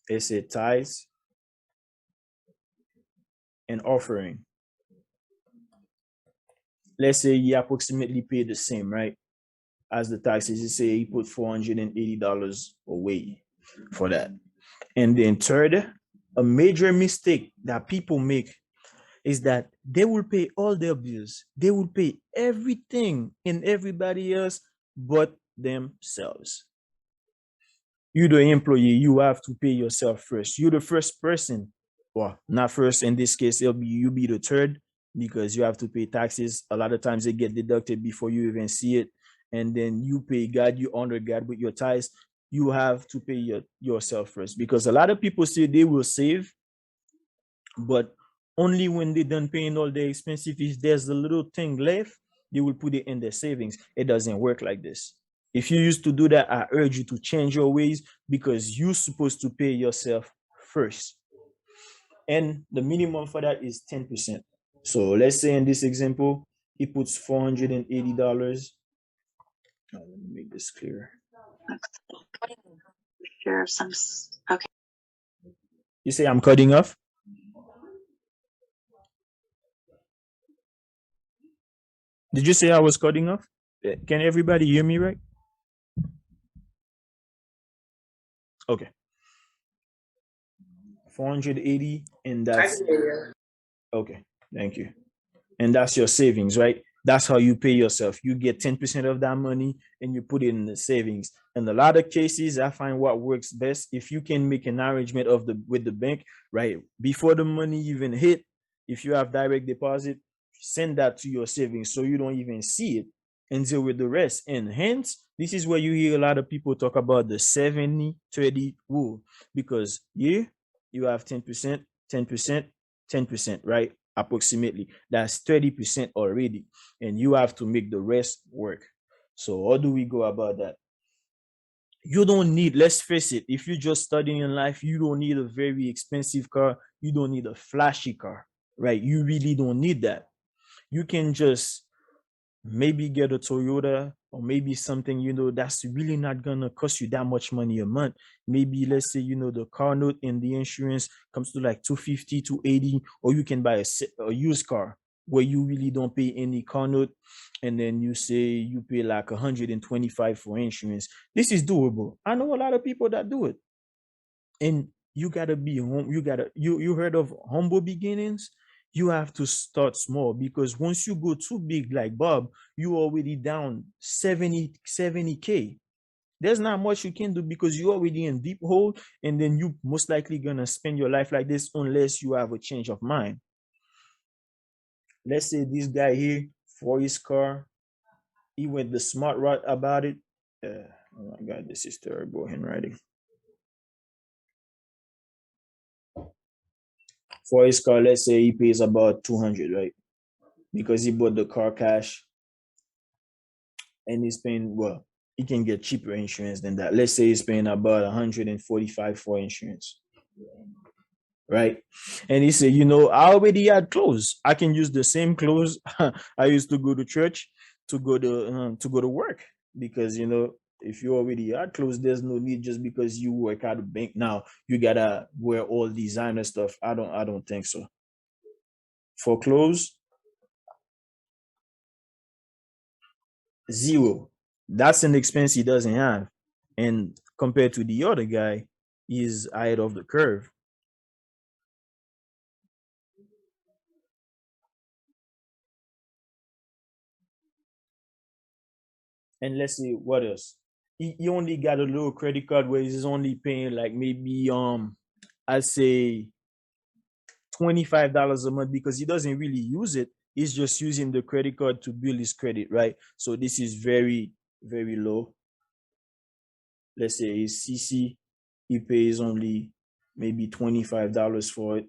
they said tithes and offering. Let's say he approximately paid the same, right? As the taxes, he say he put $480 away for that. And then third, a major mistake that people make is that they will pay all their bills. They will pay everything and everybody else but themselves. You the employee, you have to pay yourself first. You're the first person. Well, not first in this case, you be the third because you have to pay taxes. A lot of times they get deducted before you even see it. And then you pay God, you honor God with your tithes. You have to pay yourself first because a lot of people say they will save, but only when they done paying all their expenses, if there's a little thing left, they will put it in their savings. It doesn't work like this. If you used to do that, I urge you to change your ways because you're supposed to pay yourself first. And the minimum for that is 10%. So let's say in this example, he puts $480. Let me make this clear. Share some. Okay. You say I'm cutting off? Did you say I was cutting off? Can everybody hear me right? Okay. 480, and that's okay. Thank you. And that's your savings, right? That's how you pay yourself. You get 10% of that money and you put it in the savings. In a lot of cases, I find what works best if you can make an arrangement of the with the bank, right? Before the money even hit, if you have direct deposit, send that to your savings so you don't even see it and deal with the rest. And hence, this is where you hear a lot of people talk about the 70-30 rule because yeah, you have 10%, 10%, 10%, right? Approximately. That's 30% already. And you have to make the rest work. So how do we go about that? You don't need, let's face it, if you're just studying in life, you don't need a very expensive car. You don't need a flashy car, right? You really don't need that. You can just maybe get a Toyota, or maybe something, that's really not gonna cost you that much money a month. Maybe let's say, the car note and the insurance comes to like 250 to 80, or you can buy a used car where you really don't pay any car note, and then you say you pay like 125 for insurance. This is doable. I know a lot of people that do it. And you gotta be home. You heard of humble beginnings? You have to start small, because once you go too big like Bob, you already down 70k. There's not much you can do, because you're already in deep hole, and then you most likely gonna spend your life like this unless you have a change of mind. Let's say this guy here, for his car, he went the smart route about it. Oh my god, this is terrible handwriting. For his car, let's say he pays about 200, right? Because he bought the car cash, and he's paying, well, he can get cheaper insurance than that. Let's say he's paying about 145 for insurance, right? And he said, I already had clothes. I can use the same clothes I used to go to church, to go to work, because if you already had clothes, there's no need, just because you work at a bank now you gotta wear all designer stuff. I don't think so. For clothes, zero. That's an expense he doesn't have. And compared to the other guy, he's ahead of the curve. And let's see what else. He only got a little credit card where he's only paying like maybe I'd say $25 a month, because he doesn't really use it. He's just using the credit card to build his credit, right? So this is very, very low. Let's say his CC, he pays only maybe $25 for it.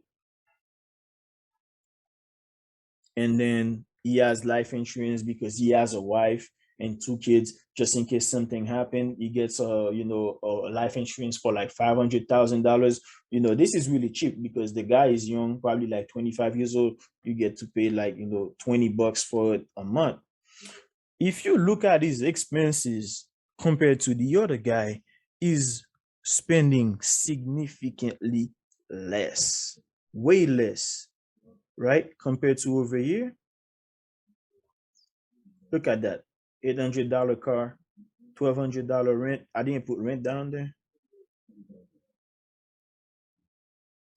And then he has life insurance because he has a wife and two kids, just in case something happened. He gets a life insurance for like $500,000. This is really cheap, because the guy is young, probably like 25 years old. You get to pay like $20 for it a month. If you look at his expenses compared to the other guy, is spending significantly less, way less, right? Compared to over here. Look at that. $800 car, $1,200 rent. I didn't put rent down there.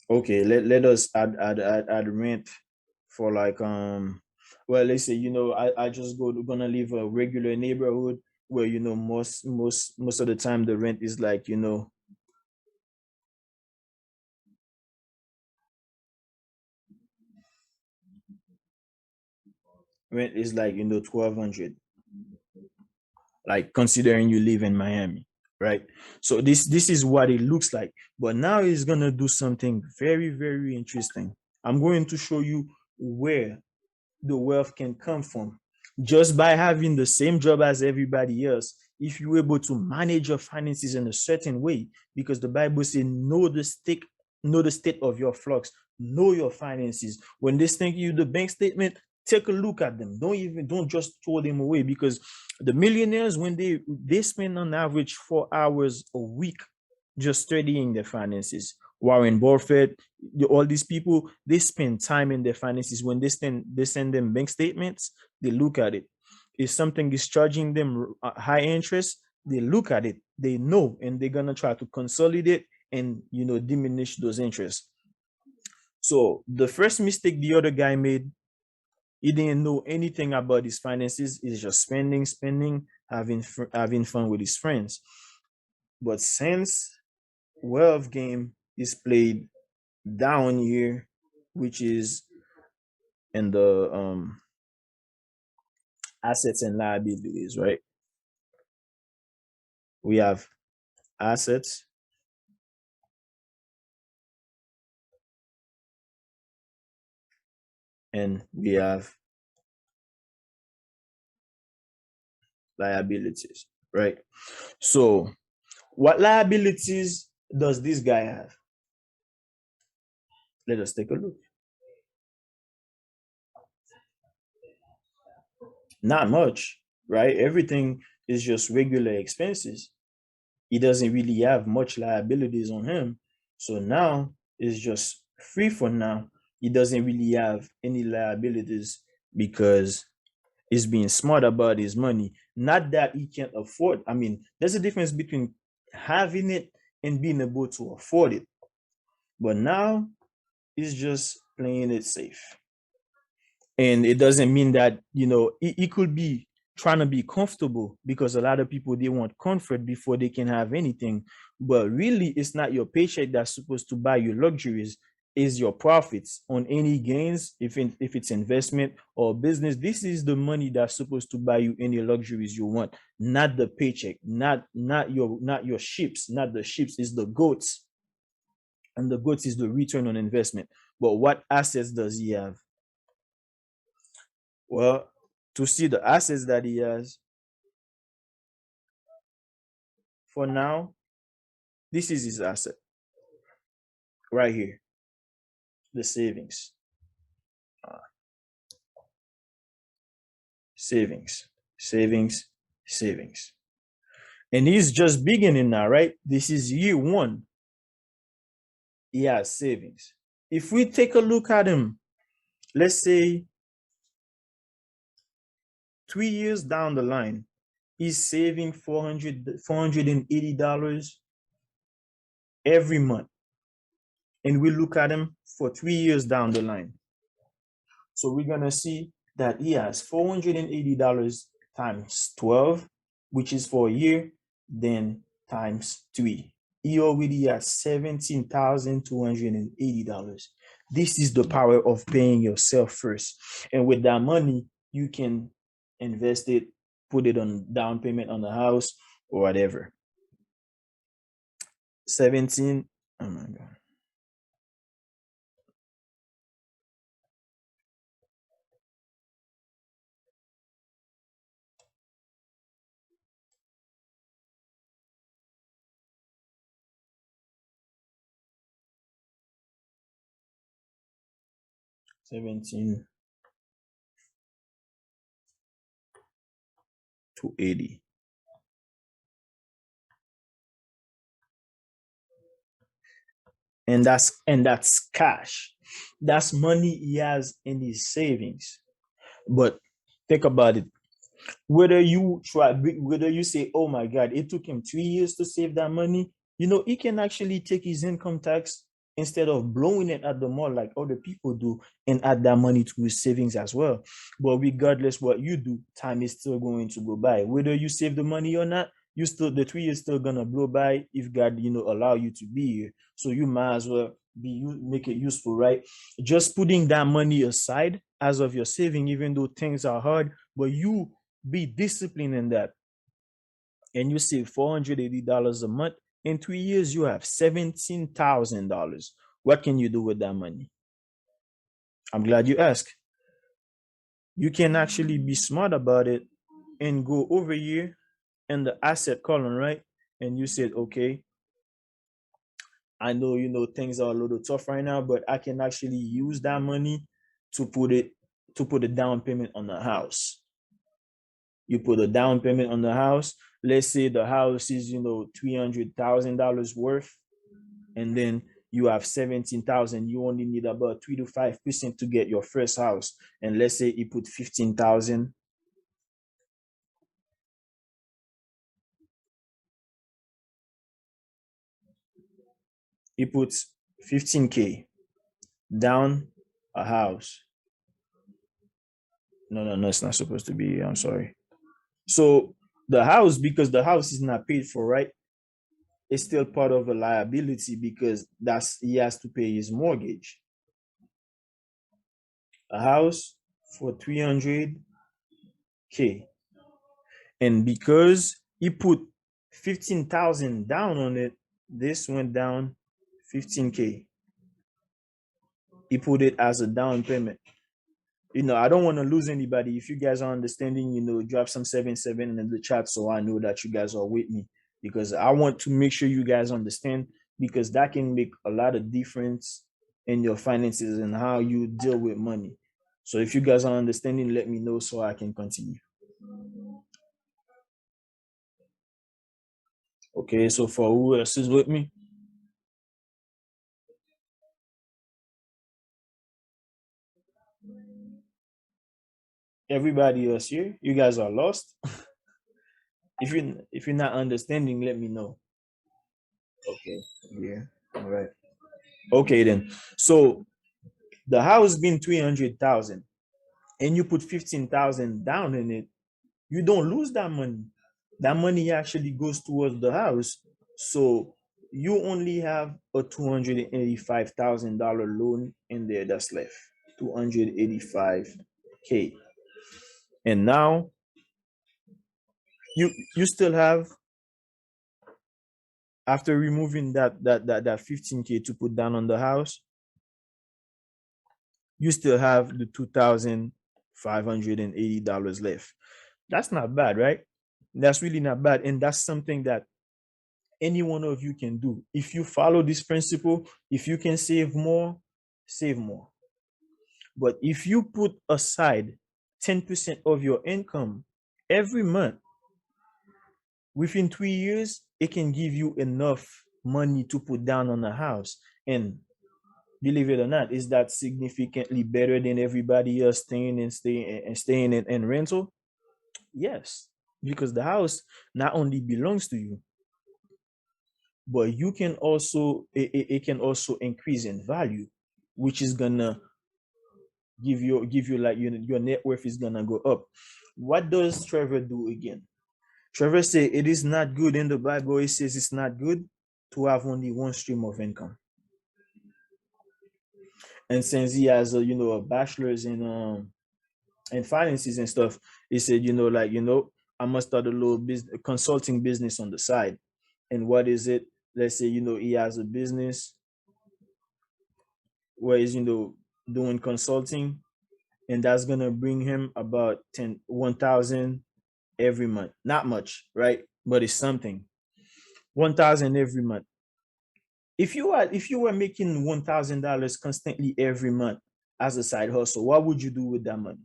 Okay, let us add rent for like well, let's say, I just gonna live a regular neighborhood where most of the time the rent is like, rent is like, 1,200, like considering you live in Miami, right? So this is what it looks like. But now he's gonna do something very, very interesting. I'm going to show you where the wealth can come from, just by having the same job as everybody else. If you're able to manage your finances in a certain way, because the Bible says, know the state of your flocks, know your finances. When they send you the bank statement, take a look at them. Don't just throw them away, because the millionaires, when they spend on average 4 hours a week just studying their finances. Warren Buffett, all these people, they spend time in their finances. When they send them bank statements, they look at it. If something is charging them high interest, they look at it. They know, and they're gonna try to consolidate and diminish those interests. So the first mistake the other guy made, he didn't know anything about his finances. He's just spending, having fun with his friends. But since wealth game is played down here, which is in the assets and liabilities, right? We have assets and we have liabilities, right? So, what liabilities does this guy have? Let us take a look. Not much, right? Everything is just regular expenses. He doesn't really have much liabilities on him. So now it's just free for now. He doesn't really have any liabilities because he's being smart about his money. Not that he can't afford. I mean, there's a difference between having it and being able to afford it. But now he's just playing it safe. And it doesn't mean that, it could be trying to be comfortable, because a lot of people, they want comfort before they can have anything. But really, it's not your paycheck that's supposed to buy you luxuries. Is your profits on any gains, if it's investment or business. This is the money that's supposed to buy you any luxuries you want, not the paycheck, not your ships, not the ships, is the goats. And the goats is the return on investment. But what assets does he have? Well, to see the assets that he has for now, this is his asset right here, the savings, uh, savings, savings, savings. And he's just beginning now, right? This is year one. He has savings. If we take a look at him, let's say 3 years down the line, he's saving $480 every month. And we look at him for 3 years down the line. So we're going to see that he has $480 times 12, which is for a year, then times 3. He already has $17,280. This is the power of paying yourself first. And with that money, you can invest it, put it on down payment on the house or whatever. 17, oh my God. 17 to 80. And that's cash. That's money he has in his savings. But think about it. Whether you say, oh my God, it took him 3 years to save that money, he can actually take his income tax instead of blowing it at the mall like other people do, and add that money to his savings as well. But regardless what you do, time is still going to go by. Whether you save the money or not, the 3 years still gonna blow by if God, allow you to be here. So you might as well make it useful, right? Just putting that money aside as of your saving, even though things are hard, but you be disciplined in that, and you save $480 a month. In 3 years, you have $17,000. What can you do with that money? I'm glad you asked. You can actually be smart about it and go over here in the asset column, right? And you said, okay, I know, things are a little tough right now, but I can actually use that money to put a down payment on the house. You put a down payment on the house. Let's say the house is, $300,000 worth, and then you have 17,000. You only need about 3 to 5% to get your first house. And let's say you put 15,000. He puts 15K down a house. No, it's not supposed to be. I'm sorry. So the house, because the house is not paid for, right? It's still part of a liability because he has to pay his mortgage. A house for 300K. And because he put 15,000 down on it, this went down 15K. He put it as a down payment. I don't want to lose anybody. If you guys are understanding, drop some 7 in the chat so I know that you guys are with me, because I want to make sure you guys understand, because that can make a lot of difference in your finances and how you deal with money. So if you guys are understanding, let me know so I can continue. Okay, so for who else is with me? Everybody else here? You guys are lost? If you're not understanding, let me know. Okay. Yeah. All right. Okay then. So the house been 300,000 and you put 15,000 down in it, you don't lose that money. That money actually goes towards the house. So you only have a $285,000 loan in there that's left. 285K. And now you still have, after removing that 15K to put down on the house, you still have the $2,580 left. That's not bad, right? That's really not bad. And that's something that any one of you can do. If you follow this principle, if you can save more, save more. But if you put aside 10% of your income every month, within 3 years, it can give you enough money to put down on a house. And believe it or not, is that significantly better than everybody else staying in rental? Yes, because the house not only belongs to you, but you can also it can also increase in value, which is gonna give you like your net worth is gonna go up. What does Trevor do again? Trevor say it is not good. In the Bible it says it's not good to have only one stream of income. And since he has a bachelor's in finances and stuff, he said, like, I must start a little business consulting business on the side. And what is it? Let's say, he has a business where he's, doing consulting, and that's gonna bring him about 1,000 every month. Not much, right? But it's something. 1,000 every month. If you were making $1,000 constantly every month as a side hustle, what would you do with that money?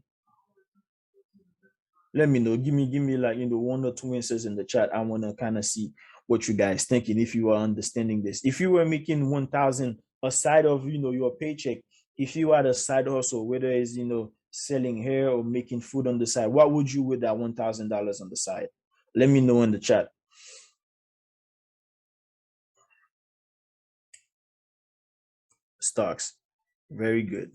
Let me know. Give me like one or two answers in the chat. I want to kind of see what you guys thinking, if you are understanding this. If you were making 1,000 aside of your paycheck, if you had a side hustle, whether it's selling hair or making food on the side, what would you with that $1,000 on the side? Let me know in the chat. Stocks. Very good.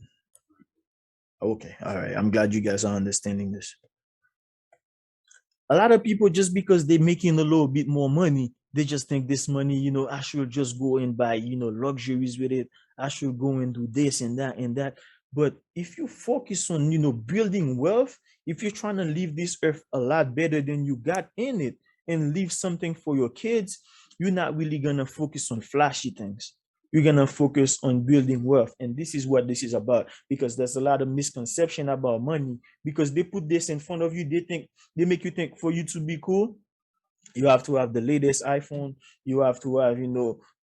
Okay. All right. I'm glad you guys are understanding this. A lot of people, just because they're making a little bit more money, they just think this money, I should just go and buy, luxuries with it. I should go and do this and that and that. But if you focus on, building wealth, if you're trying to leave this earth a lot better than you got in it and leave something for your kids, you're not really going to focus on flashy things. You're going to focus on building wealth. And this is what this is about, because there's a lot of misconception about money, because they put this in front of you. They make you think for you to be cool, you have to have the latest iPhone, you have to have,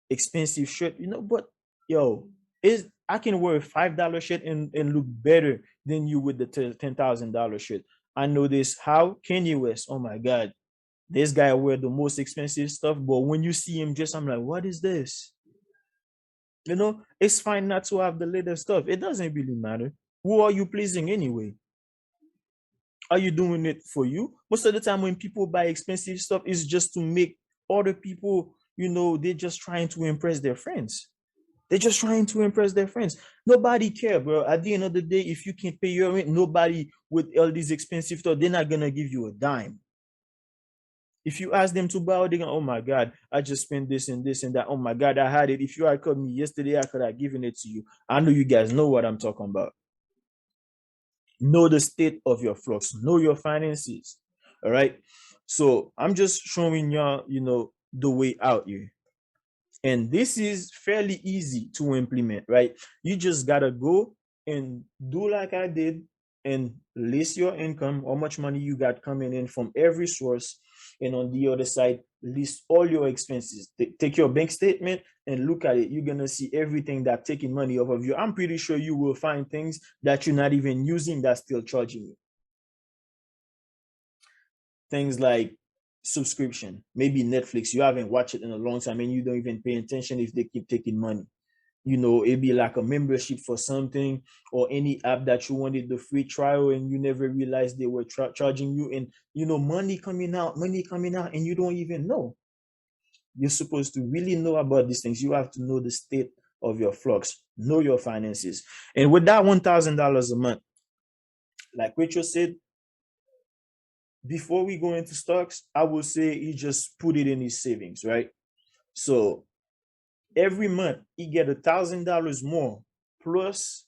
expensive shirt, but yo, is I can wear a $5 shirt and look better than you with the $10,000 shirt. I know this. How? Kanye West. Oh my God. This guy wear the most expensive stuff, but when you see him just, I'm like, what is this? It's fine not to have the latest stuff. It doesn't really matter. Who are you pleasing anyway? Are you doing it for you? Most of the time when people buy expensive stuff, it's just to make other people, they're just trying to impress their friends. They're just trying to impress their friends. Nobody care, bro. At the end of the day, if you can't pay your rent, nobody with all these expensive stuff, they're not gonna give you a dime. If you ask them to buy, they're gonna, oh my God, I just spent this and this and that. Oh my God, I had it. If you had called me yesterday, I could have given it to you. I know you guys know what I'm talking about. Know the state of your flux, know your finances. All right. So I'm just showing y'all, the way out here. And this is fairly easy to implement, right? You just gotta go and do like I did and list your income, how much money you got coming in from every source. And on the other side, list all your expenses. Take your bank statement and look at it. You're gonna see everything that's taking money off of you. I'm pretty sure you will find things that you're not even using that's still charging you. things like subscription, maybe Netflix. You haven't watched it in a long time and you don't even pay attention if they keep taking money. It'd be like a membership for something, or any app that you wanted the free trial and you never realized they were charging you, and money coming out, and you don't even know. You're supposed to really know about these things. You have to know the state of your flux, know your finances. And with that $1,000 a month, like Rachel said, before we go into stocks, I would say he just put it in his savings, right? So every month he get $1,000 more plus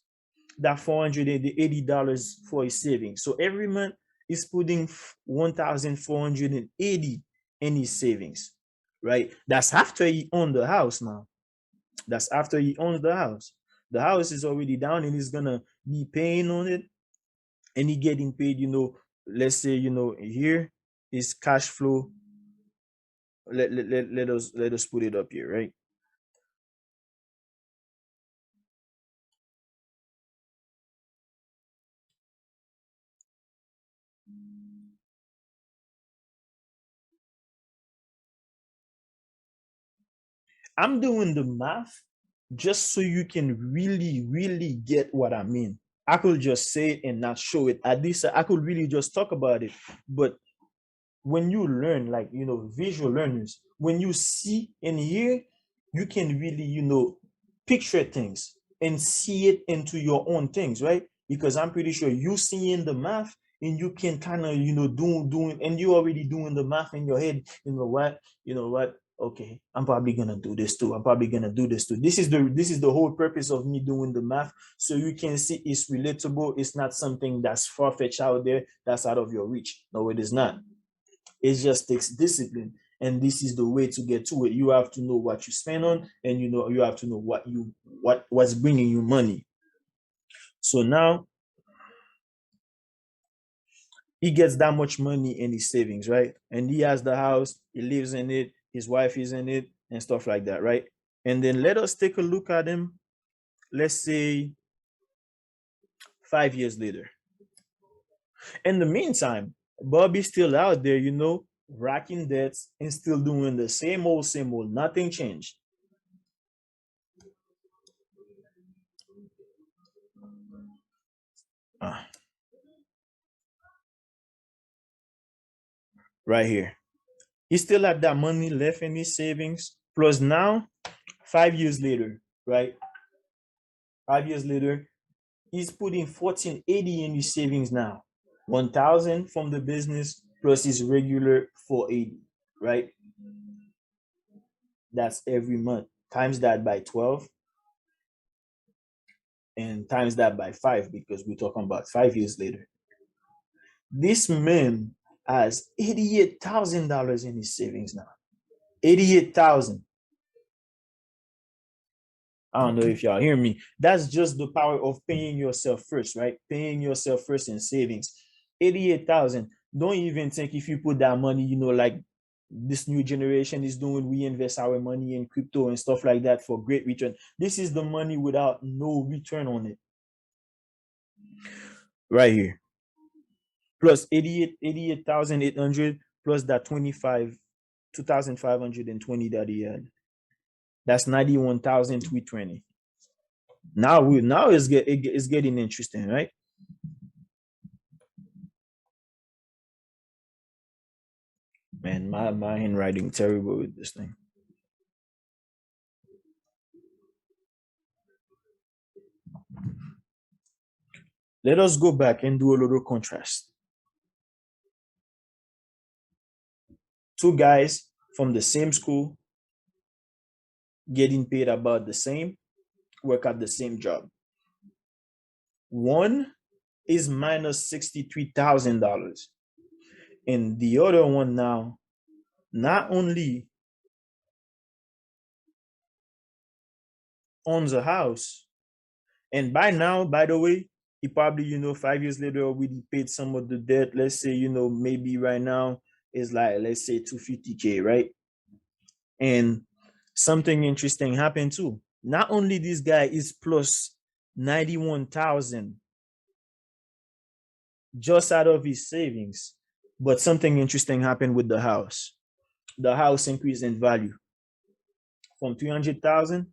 that $480 for his savings. So every month he's putting 1,480 in his savings, right? That's after he owned the house now. That's after he owns the house. The house is already down and he's gonna be paying on it, and he getting paid, let's say, here is cash flow. Let us put it up here, right? I'm doing the math just so you can really, really get what I mean. I could just say it and not show it. At least I could really just talk about it. But when you learn, like, visual learners, when you see and hear, you can really, picture things and see it into your own things, right? Because I'm pretty sure you seeing the math and you can kind of, doing, and you already doing the math in your head. You know what? Okay, I'm probably gonna do this too. I'm probably gonna do this too. This is the whole purpose of me doing the math, so you can see it's relatable. It's not something that's far-fetched out there, that's out of your reach. No, it is not. It just takes discipline, and this is the way to get to it. You have to know what you spend on, and you have to know what's bringing you money. So now he gets that much money in his savings, right? And he has the house, he lives in it, his wife is in it, and stuff like that, right? And then let us take a look at him. Let's say 5 years later. In the meantime, Bobby's still out there, racking debts and still doing the same old. Nothing changed. Ah, right here. He still had that money left in his savings. Plus now, 5 years later, right? 5 years later, he's putting 1480 in his savings now. 1,000 from the business plus his regular 480, right? That's every month. Times that by 12 and times that by 5, because we're talking about 5 years later. This man has $88,000 in his savings now. 88,000. I don't know if y'all hear me. That's just the power of paying yourself first, right? Paying yourself first in savings. 88,000. Don't even think if you put that money, like this new generation is doing, we invest our money in crypto and stuff like that for great return. This is the money without no return on it. Right here. Plus 88,800 plus that 2,520 that he had. That's 91,320. Now it's getting interesting, right? Man, my handwriting terrible with this thing. Let us go back and do a little contrast. Two guys from the same school, getting paid about the same, work at the same job. One is minus $63,000, and the other one now not only owns a house, and by now, by the way, he probably, 5 years later already paid some of the debt. Let's say, maybe right now is like, let's say 250K, right? And something interesting happened too. Not only this guy is plus 91,000 just out of his savings, But something interesting happened with the house. The house increased in value from 300,000.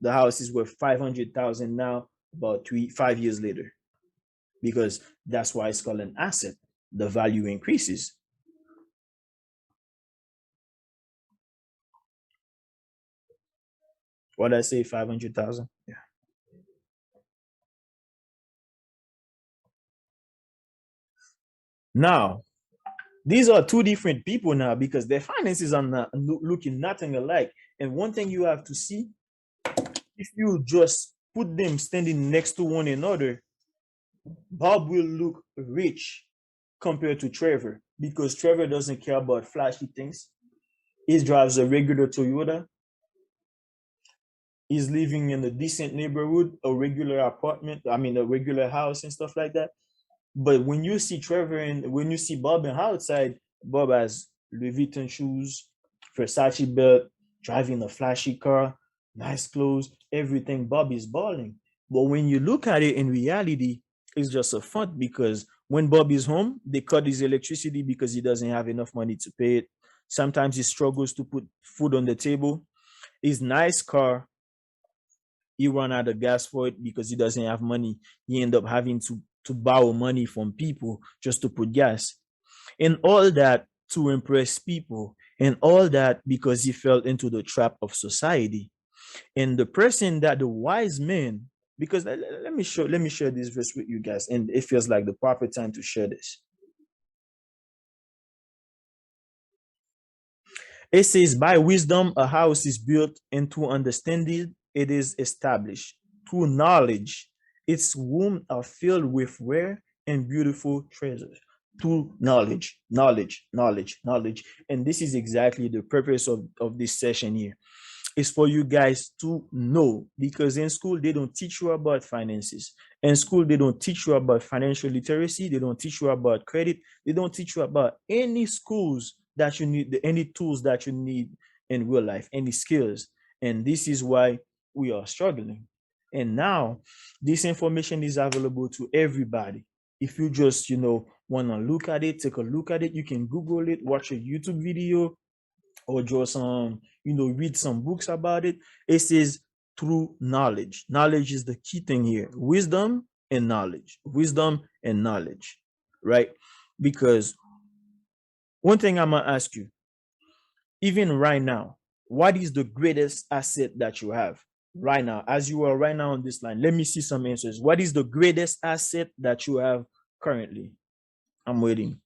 The house is worth 500,000 now, about 5 years later, because that's why it's called an asset. The value increases. What did I say? 500,000. Yeah. Now, these are two different people now because their finances are not looking nothing alike. And one thing you have to see, if you just put them standing next to one another, Bob will look rich compared to Trevor because Trevor doesn't care about flashy things. He drives a regular Toyota. He's living in a decent neighborhood, a regular apartment, I mean, a regular house and stuff like that. But when you see Trevor and when you see Bob and outside, Bob has Louis Vuitton shoes, Versace belt, driving a flashy car, nice clothes, everything. Bob is balling. But when you look at it in reality, it's just a front because when Bob is home, they cut his electricity because he doesn't have enough money to pay it. Sometimes he struggles to put food on the table. His nice car, he run out of gas for it because he doesn't have money. He end up having to borrow money from people just to put gas. And all that to impress people. And all that because he fell into the trap of society. And the person that the wise man, because let me share this verse with you guys. And it feels like the proper time to share this. It says, by wisdom, a house is built, and through understanding, it is established. Through knowledge, its rooms are filled with rare and beautiful treasures. Through knowledge, knowledge, knowledge, knowledge. And this is exactly the purpose of this session here, is for you guys to know, because in school they don't teach you about finances. In school they don't teach you about financial literacy. They don't teach you about credit. They don't teach you about any schools that you need, any tools that you need in real life, any skills. And this is why we are struggling. And now this information is available to everybody. If you just want to look at it, take a look at it, you can Google it, watch a YouTube video, or just read some books about it. It says through knowledge. Knowledge is the key thing here. Wisdom and knowledge. Wisdom and knowledge. Right? Because one thing I'm gonna ask you, even right now, what is the greatest asset that you have right now? As you are right now on this line, let me see some answers. What is the greatest asset that you have currently? I'm waiting.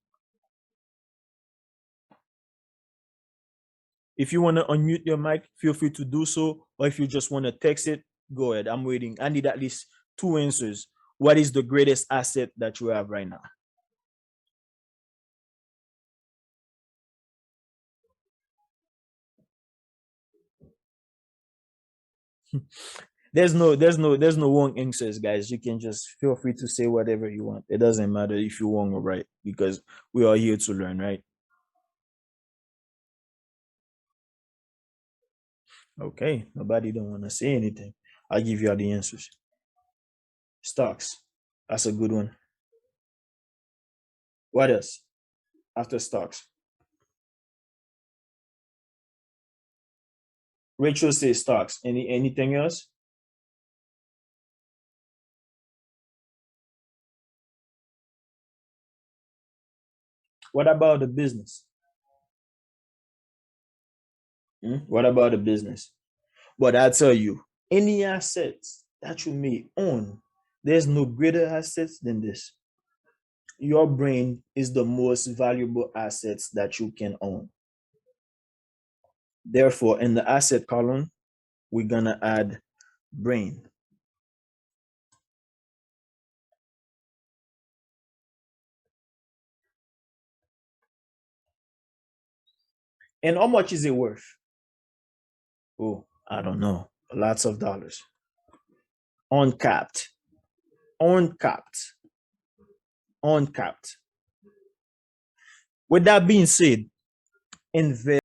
If you want to unmute your mic, feel free to do so. Or if you just want to text it, go ahead. I'm waiting. I need at least two answers. What is the greatest asset that you have right now? There's no wrong answers, guys. You can just feel free to say whatever you want. It doesn't matter if you're wrong or right, because we are here to learn, right? Okay. Nobody don't want to say anything. I'll give you all the answers. Stocks. That's a good one. What else? After stocks. Rachel says stocks. Anything else? What about the business? What about the business? But I tell you, any assets that you may own, there's no greater assets than this. Your brain is the most valuable assets that you can own. Therefore, in the asset column, we're gonna add brain. And how much is it worth? Oh, I don't know. Lots of dollars. Uncapped. Uncapped. Uncapped. With that being said, invest